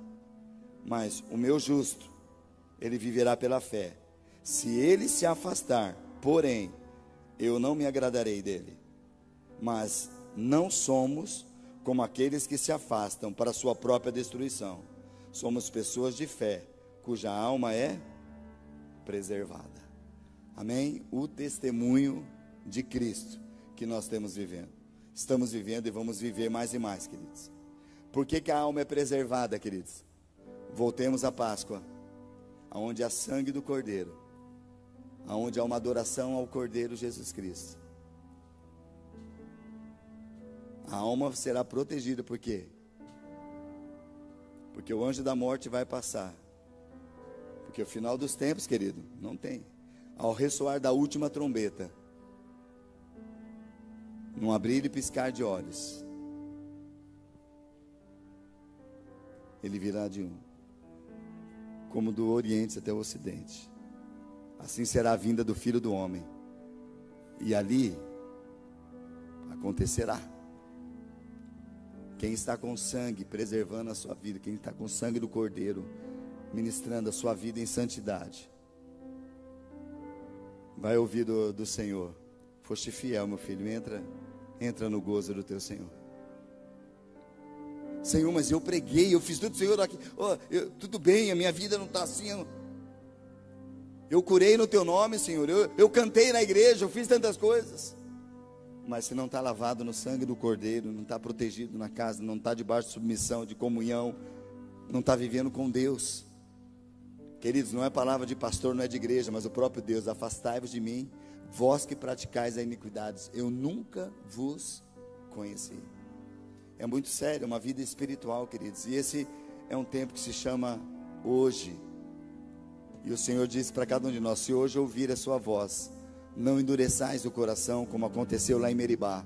mas o meu justo, ele viverá pela fé. Se ele se afastar, porém, eu não me agradarei dele. Mas não somos como aqueles que se afastam para a sua própria destruição. Somos pessoas de fé, cuja alma é preservada. Amém? O testemunho de Cristo que nós estamos vivendo e vamos viver mais e mais, queridos. Por que a alma é preservada, queridos? Voltemos à Páscoa, aonde há sangue do Cordeiro, aonde há uma adoração ao Cordeiro Jesus Cristo. A alma será protegida, por quê? Porque o anjo da morte vai passar. Porque o final dos tempos, querido, não tem. Ao ressoar da última trombeta, num abrir e piscar de olhos, ele virá de como do Oriente até o Ocidente. Assim será a vinda do Filho do Homem. E ali acontecerá. Quem está com sangue preservando a sua vida, quem está com sangue do Cordeiro ministrando a sua vida em santidade, vai ouvir do Senhor: foste fiel, meu filho, entra no gozo do teu Senhor. Senhor, mas eu preguei, eu fiz tudo, Senhor, aqui, tudo bem, a minha vida não está assim, eu curei no teu nome, Senhor, eu cantei na igreja, eu fiz tantas coisas, mas se não está lavado no sangue do Cordeiro, não está protegido na casa, não está debaixo de submissão, de comunhão, não está vivendo com Deus. Queridos, não é palavra de pastor, não é de igreja, mas o próprio Deus: afastai-vos de mim, vós que praticais a iniquidade, eu nunca vos conheci. É muito sério, é uma vida espiritual, queridos, e esse é um tempo que se chama hoje. E o Senhor disse para cada um de nós: se hoje ouvir a sua voz, não endureçais o coração, como aconteceu lá em Meribá,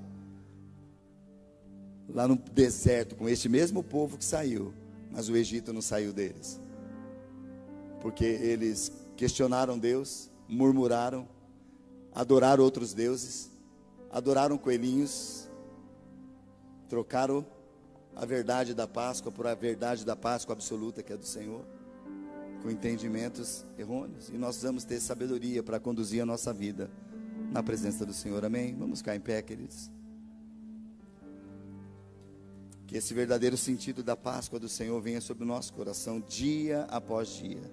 lá no deserto, com este mesmo povo que saiu, mas o Egito não saiu deles, porque eles questionaram Deus, murmuraram, adoraram outros deuses, adoraram coelhinhos, trocaram a verdade da Páscoa por a verdade da Páscoa absoluta, que é do Senhor, com entendimentos errôneos. E nós precisamos ter sabedoria para conduzir a nossa vida na presença do Senhor. Amém? Vamos ficar em pé, queridos. Que esse verdadeiro sentido da Páscoa do Senhor venha sobre o nosso coração dia após dia,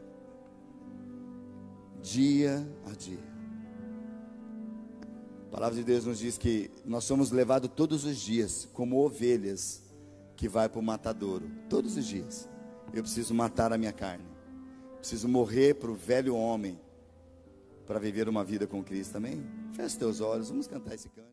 dia a dia. A palavra de Deus nos diz que nós somos levados todos os dias como ovelhas que vai para o matadouro. Todos os dias eu preciso matar a minha carne, preciso morrer para o velho homem, para viver uma vida com Cristo. Amém? Feche teus olhos, vamos cantar esse canto.